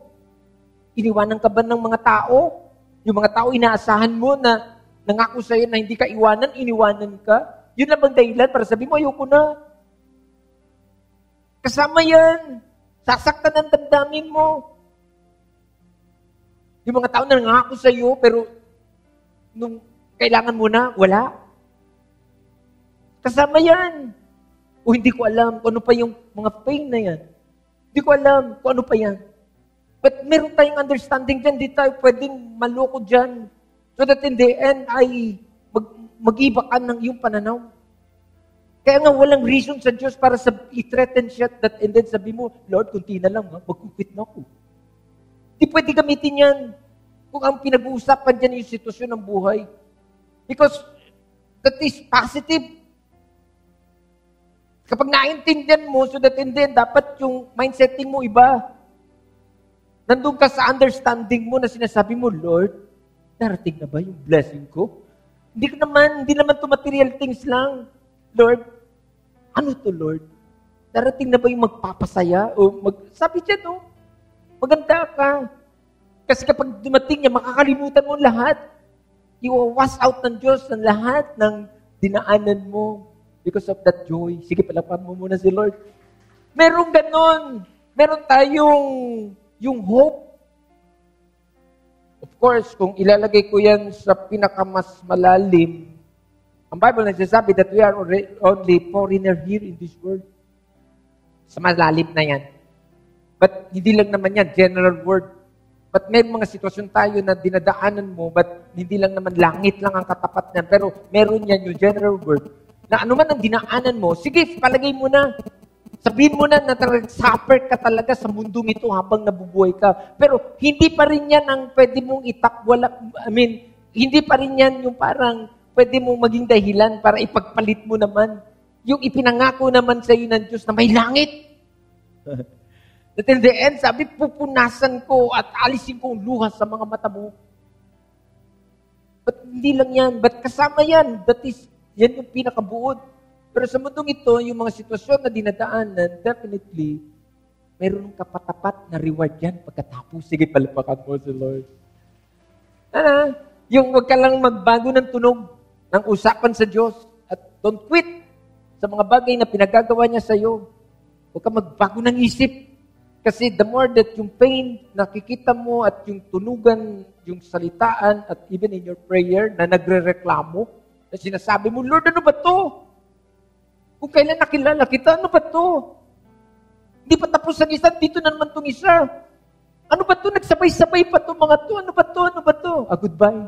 Iniwanan ka ba ng mga tao? Yung mga tao inaasahan mo na nangako sa'yo na hindi ka iwanan, iniwanan ka? Yun lang bang dahilan para sabi mo, ayoko na. Kasama yan. Sasaktan ang damdamin mo. Yung mga tao na nangako sa'yo, pero nung kailangan mo na, wala. Kasama yan. O hindi ko alam kung ano pa yung mga pain na yan. Hindi ko alam kung ano pa yan. But meron tayong understanding dyan, di tayo pwedeng maloko dyan. So that in the end ay mag-iba ka ng iyong pananaw. Kaya nga walang reason sa Diyos para i-threaten siya that and then sabi mo, Lord, kunti na lang, mag-quit na ako. Di pwede gamitin yan kung ang pinag-uusapan dyan yung sitwasyon ng buhay. Because that is positive. Kapag naintindihan mo, so that in the end, dapat yung mindsetting mo iba. Nandun ka sa understanding mo na sinasabi mo, Lord, darating na ba yung blessing ko? Hindi naman to material things lang. Lord, ano to, Lord? Darating na ba yung magpapasaya? Sabi siya, no? Maganda ka. Kasi kapag dumating niya, makakalimutan mo lahat. I-wash out ng Diyos ang lahat ng dinaanan mo. Because of that joy. Sige, palapan mo muna si Lord. Merong ganon. Meron tayong yung hope. Of course, kung ilalagay ko yan sa pinakamas malalim, ang Bible nagsasabi that we are only foreigner here in this world. Sa malalim na yan. But hindi lang naman yan, general word. But may mga sitwasyon tayo na dinadaanan mo, but hindi lang naman langit lang ang katapat niyan. Pero meron yan yung general word. Na anuman ang dinaanan mo, sige, palagay mo na. Sabihin mo na suffer ka talaga sa mundong ito habang nabubuhay ka. Pero hindi pa rin yan ang pwede mong hindi pa rin yan yung parang pwede mong maging dahilan para ipagpalit mo naman. Yung ipinangako naman sa iyo ng Diyos na may langit. That in the end, sabi, pupunasan ko at alisin ko ang luha sa mga mata mo. But hindi lang yan. But kasama yan. Yan yung pinakabuod. Pero sa mundong ito, yung mga sitwasyon na dinadaanan, definitely, mayroon kapatapat na reward yan pagkatapos. Sige, palapakan mo si Lord. Yung wag ka lang magbago ng tunog ng usapan sa Diyos at don't quit sa mga bagay na pinagagawa niya sa iyo. Huwag ka magbago ng isip. Kasi the more that yung pain nakikita mo at yung tunugan, yung salitaan at even in your prayer na nagre-reklamo, na sinasabi mo, Lord, ano ba to? Kung kailan nakilala kita, ano ba to? Hindi pa tapos ang isa, dito na naman tong isa. Ano ba to? Nagsabay-sabay pa to mga to. Ano ba to? Ano ba to? Goodbye.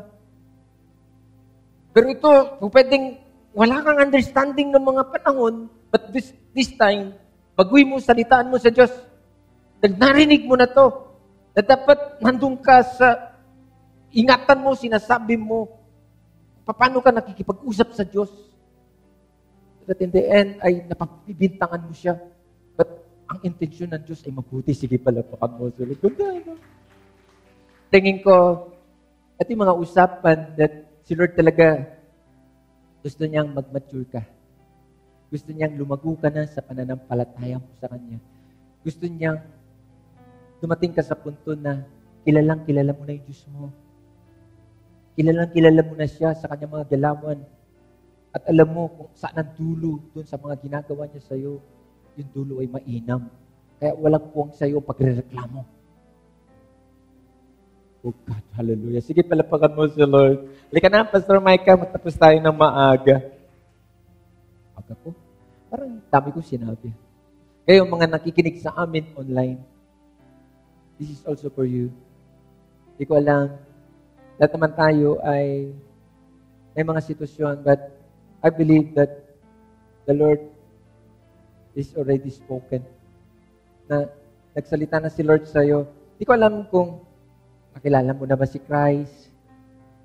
Pero ito, pwedeng wala kang understanding ng mga panahon, but this time, baguhin mo, salitaan mo sa Diyos. Narinig mo na to. Na dapat nandun ka sa ingatan mo, sinasabi mo, paano ka nakikipag-usap sa Diyos. That in the end, ay napagbibintangan mo siya. But ang intensyon ng Diyos ay mabuti. Sige pala, pakan mo. Tingin ko, at yung mga usapan that si Lord talaga gusto niyang mag-mature ka. Gusto niyang lumago ka na sa pananampalataya mo sa Kanya. Gusto niyang dumating ka sa punto na kilala mo na yung Diyos mo. Kilala mo na siya sa Kanyang mga galawan. At alam mo kung saan ang dulo dun sa mga ginagawa niya sa iyo. Yung dulo ay mainam. Kaya walang puwang sa iyo pagrereklamo. Oh God, hallelujah. Sige, palapakan mo si Lord. Halika na, Pastor Micah, matapos tayo ng maaga. Aga po? Parang dami ko sinabi. Kayo, mga nakikinig sa amin online, this is also for you. Hindi ko alam, lahat naman tayo ay may mga sitwasyon, but I believe that the Lord is already spoken. Na nagsalita na si Lord sa'yo. Hindi ko alam kung nakilala mo na ba si Christ,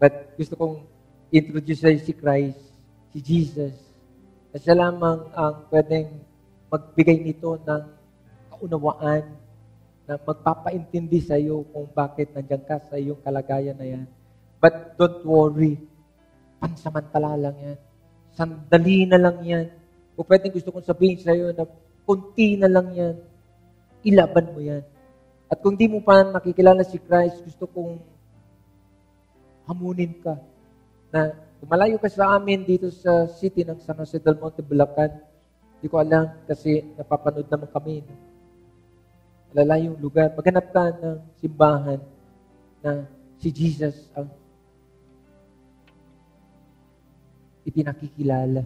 but gusto kong introduce sa'yo si Christ, si Jesus. Na siya lamang ang pwedeng magbigay nito ng kaunawaan na magpapaintindi sa iyo kung bakit nandiyan ka sa iyong kalagayan na yan. But don't worry. Pansamantala lang yan. Sandali na lang yan. Kung pwedeng gusto kong sabihin sa iyo na kunti na lang yan. Ilaban mo yan. At kung di mo pa nakikilala si Christ, gusto kong hamunin ka na kumalayo ka sa amin dito sa city ng San Jose del Monte, Bulacan. Hindi ko alam kasi napapanood naman kami. Malalayong lugar. Maghanap ka ng simbahan na si Jesus ang ipinakikilala.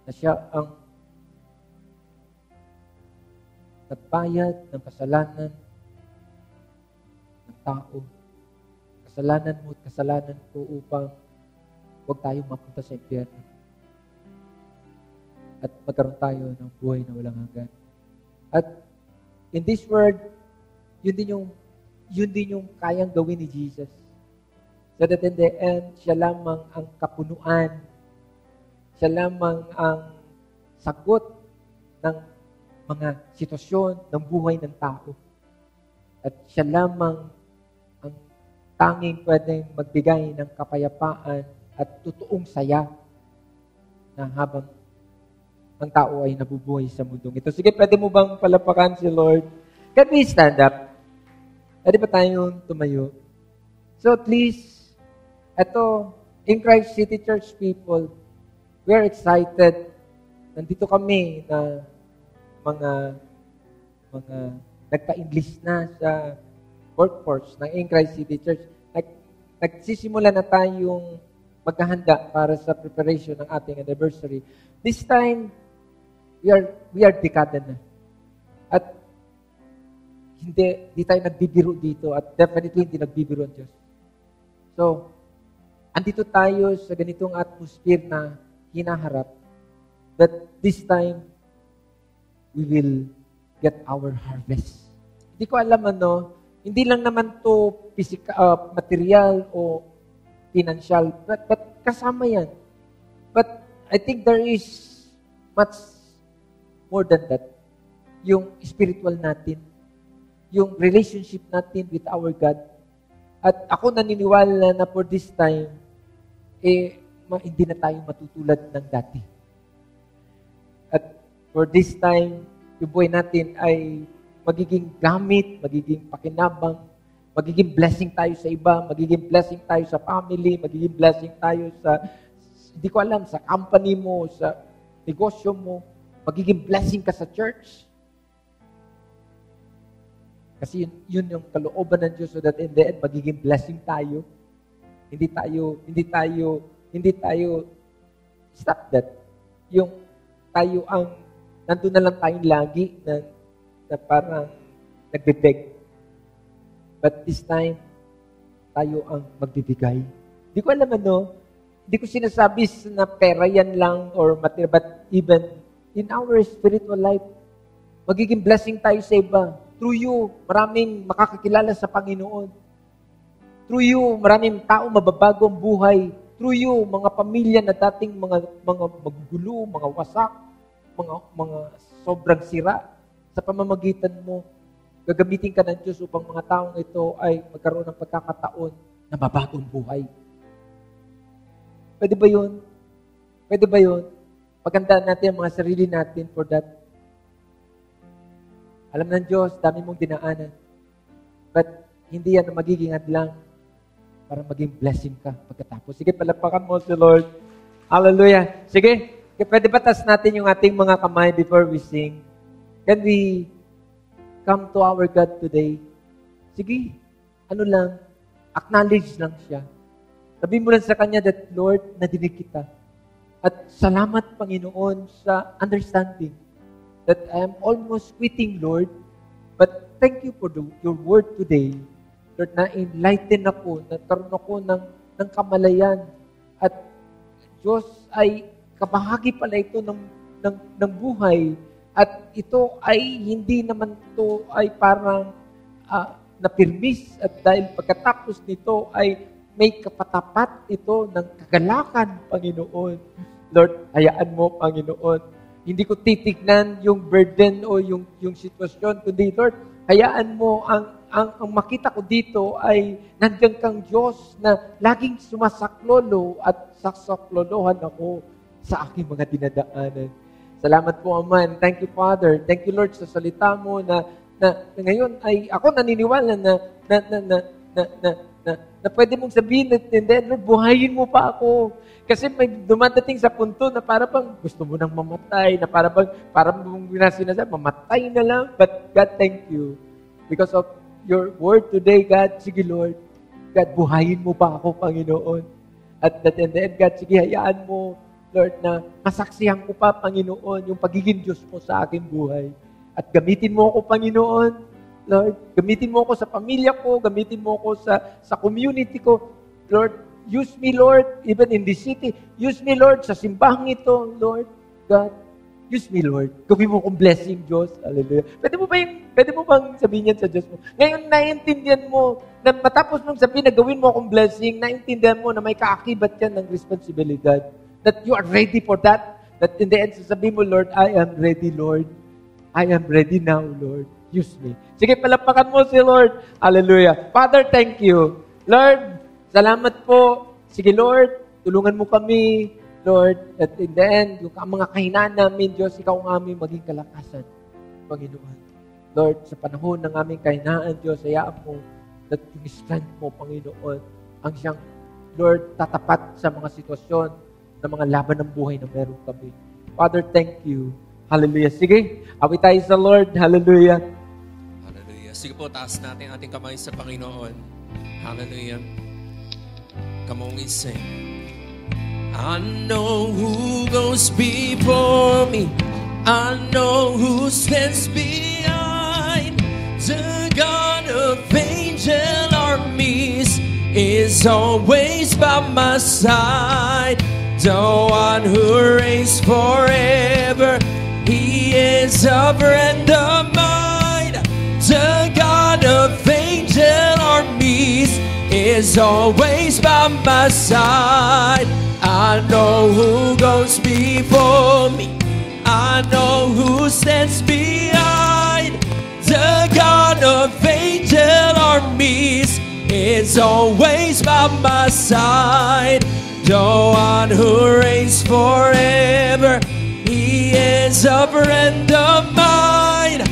Na siya ang nagbayad ng kasalanan ng tao. Kasalanan mo at kasalanan ko upang huwag tayong mapunta sa impyerno. At magkaroon tayo ng buhay na walang hanggan. At in this world, yun din yung kayang gawin ni Jesus. So that in the end, siya lamang ang kapunuan. Siya lamang ang sagot ng mga sitwasyon ng buhay ng tao. At siya lamang ang tanging pwedeng magbigay ng kapayapaan at totoong saya na habang ang tao ay nabubuhay sa mundong ito. Sige, pwede mo bang palapakan si Lord? Can we stand up? Pwede ba tayong tumayo? So please, eto, in Christ City Church people, we are excited. Nandito kami na mga nagpa-English na sa workforce ng In Christ City Church. Nagsisimula na tayong maghahanda para sa preparation ng ating anniversary. This time, we are dekada na. At hindi tayo nagbibiro dito at definitely hindi nagbibiro ang Diyos. So, andito tayo sa ganitong atmosphere na hinaharap that this time, we will get our harvest. Hindi ko alam hindi lang naman to physical, material o financial, but kasama yan. But I think there is much more than that. Yung spiritual natin, yung relationship natin with our God. At ako naniniwala na for this time, hindi na tayo matutulad ng dati. At for this time, yung buhay natin ay magiging gamit, magiging pakinabang, magiging blessing tayo sa iba, magiging blessing tayo sa family, magiging blessing tayo sa, hindi ko alam, sa company mo, sa negosyo mo, magiging blessing ka sa church. Kasi yun yung kalooban ng Diyos so that in the end, magiging blessing tayo. Hindi tayo, stop that. Yung tayo ang, nandun na lang tayong lagi na parang nagbibeg. But this time, tayo ang magbibigay. Hindi ko alam hindi ko sinasabi na pera yan lang or material, but even in our spiritual life, magiging blessing tayo sa iba. Through you, maraming makakakilala sa Panginoon. Through you, maraming tao mababago ang buhay. Through you, mga pamilya na dating mga magugulo, mga wasak, mga sobrang sira, sa pamamagitan mo, gagamitin ka ng Diyos upang mga taong ito ay magkaroon ng pagkakataon na mabagong buhay. Pwede ba yun? Pwede ba yun? Pagandaan natin ang mga sarili natin for that. Alam ng Diyos, dami mong dinaanan. But hindi yan ang magiging hadlang para maging blessing ka pagkatapos. Sige, palapakan mo si Lord. Hallelujah. Sige, pwede ba tas natin yung ating mga kamay before we sing? Can we come to our God today? Sige, acknowledge lang siya. Sabihin mo lang sa Kanya that, Lord, nadinig kita. At salamat, Panginoon, sa understanding that I am almost quitting, Lord. But thank you for your word today. Lord, na-enlighten ako, nagkaroon ako ng kamalayan. At Diyos ay kabahagi pala ito ng buhay. At ito ay hindi naman ito ay parang napirmis. At dahil pagkatapos nito ay may kapatapat ito ng kagalakan, Panginoon. Lord, hayaan mo, Panginoon. Hindi ko titignan yung burden o yung sitwasyon, kundi, Lord, hayaan mo ang makita ko dito ay nandiyan kang Diyos na laging sumasaklolo at sasaklolohan ako sa aking mga dinadaanan. Salamat po, Ama. Thank you, Father. Thank you, Lord, sa salita mo na ngayon ay ako naniniwala na pwede mong sabihin at then, Lord, buhayin mo pa ako. Kasi may dumadating sa punto na para bang gusto mo nang mamatay, na para bang sinasabi, mamatay na lang. But God, thank you. Because of your word today, God, sige, Lord, God, buhayin mo pa ako, Panginoon. At in the end, God, sige, hayaan mo, Lord, na masaksihan ko pa, Panginoon, yung pagiging Diyos mo sa aking buhay. At gamitin mo ako, Panginoon, Lord, gamitin mo ako sa pamilya ko, gamitin mo ako sa community ko. Lord, use me, Lord, even in this city. Use me, Lord, sa simbahang ito, Lord. God, use me, Lord. Gawin mo akong blessing, Diyos. Hallelujah. Pwede mo bang sabihin yan sa Diyos mo? Ngayon, naiintindihan mo, na matapos mong sabihin na gawin mo akong blessing, naiintindihan mo na may kaakibat yan ng responsibilidad. That you are ready for that. That in the end, sasabihin mo, Lord, I am ready, Lord. I am ready now, Lord. Use me. Sige, palapakan mo si Lord. Hallelujah. Father, thank you. Lord, salamat po. Sige, Lord, tulungan mo kami, Lord, at in the end, yung mga kahinaan namin, Diyos, ikaw ang aming maging kalakasan, Panginoon. Lord, sa panahon ng aming kahinaan, Diyos, hayaan mo that yung strength mo, Panginoon, ang siyang, Lord, tatapat sa mga sitwasyon ng mga laban ng buhay na meron kami. Father, thank you. Hallelujah. Sige, awit tayo sa Lord. Hallelujah. Hallelujah. Sige po, taas natin ating kamay sa Panginoon. Hallelujah. Come on, we sing. I know who goes before me. I know who stands behind. The God of angel armies is always by my side. The one who reigns forever. He is a friend of mine. The God of angel armies is always by my side. I know who goes before me. I know who stands behind. The God of angel armies is always by my side. The one who reigns forever. He is a friend of mine.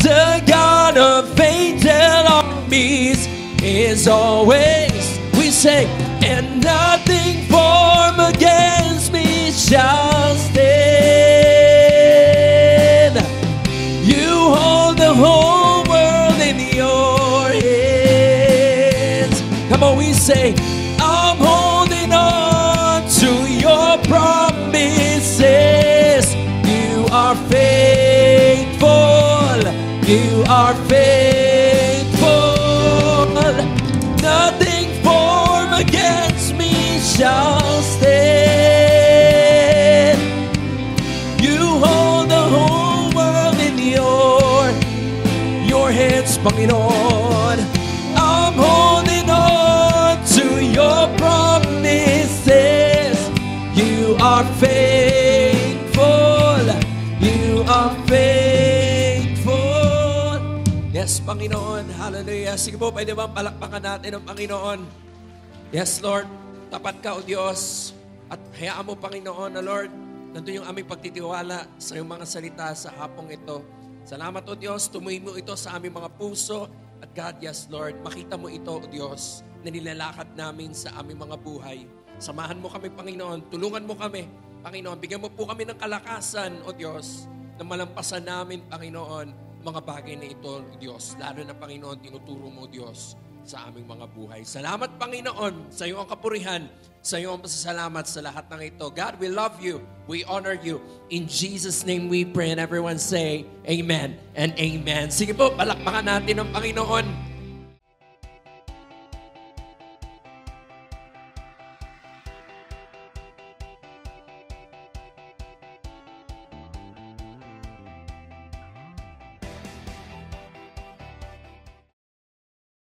The God of angel armies is always, we say, and nothing formed against me shall stand. You hold the whole world in your hands. Come on, we say, I'm holding on to your promises. You Panginoon. I'm holding on to your promises. You are faithful. You are faithful. Yes, Panginoon. Hallelujah. Sige po, pwede bang palakpakan natin ang Panginoon? Yes, Lord. Tapat ka, O Diyos. At hayaan mo, Panginoon, na Lord, nandun yung aming pagtitiwala sa iyong mga salita sa hapong ito. Salamat, O Diyos. Tumuhin mo ito sa aming mga puso. At God, yes, Lord, makita mo ito, O Diyos, na nilalakad namin sa aming mga buhay. Samahan mo kami, Panginoon. Tulungan mo kami, Panginoon. Bigyan mo po kami ng kalakasan, O Diyos, na malampasan namin, Panginoon, mga bagay na ito, O Diyos. Lalo na, Panginoon, tinuturo mo, O Diyos, sa aming mga buhay. Salamat, Panginoon, sa iyo ang kapurihan, sa iyo ang pasasalamat sa lahat ng ito. God, we love you. We honor you. In Jesus' name we pray, and everyone say, Amen and Amen. Sige po, palakpakan natin ang Panginoon.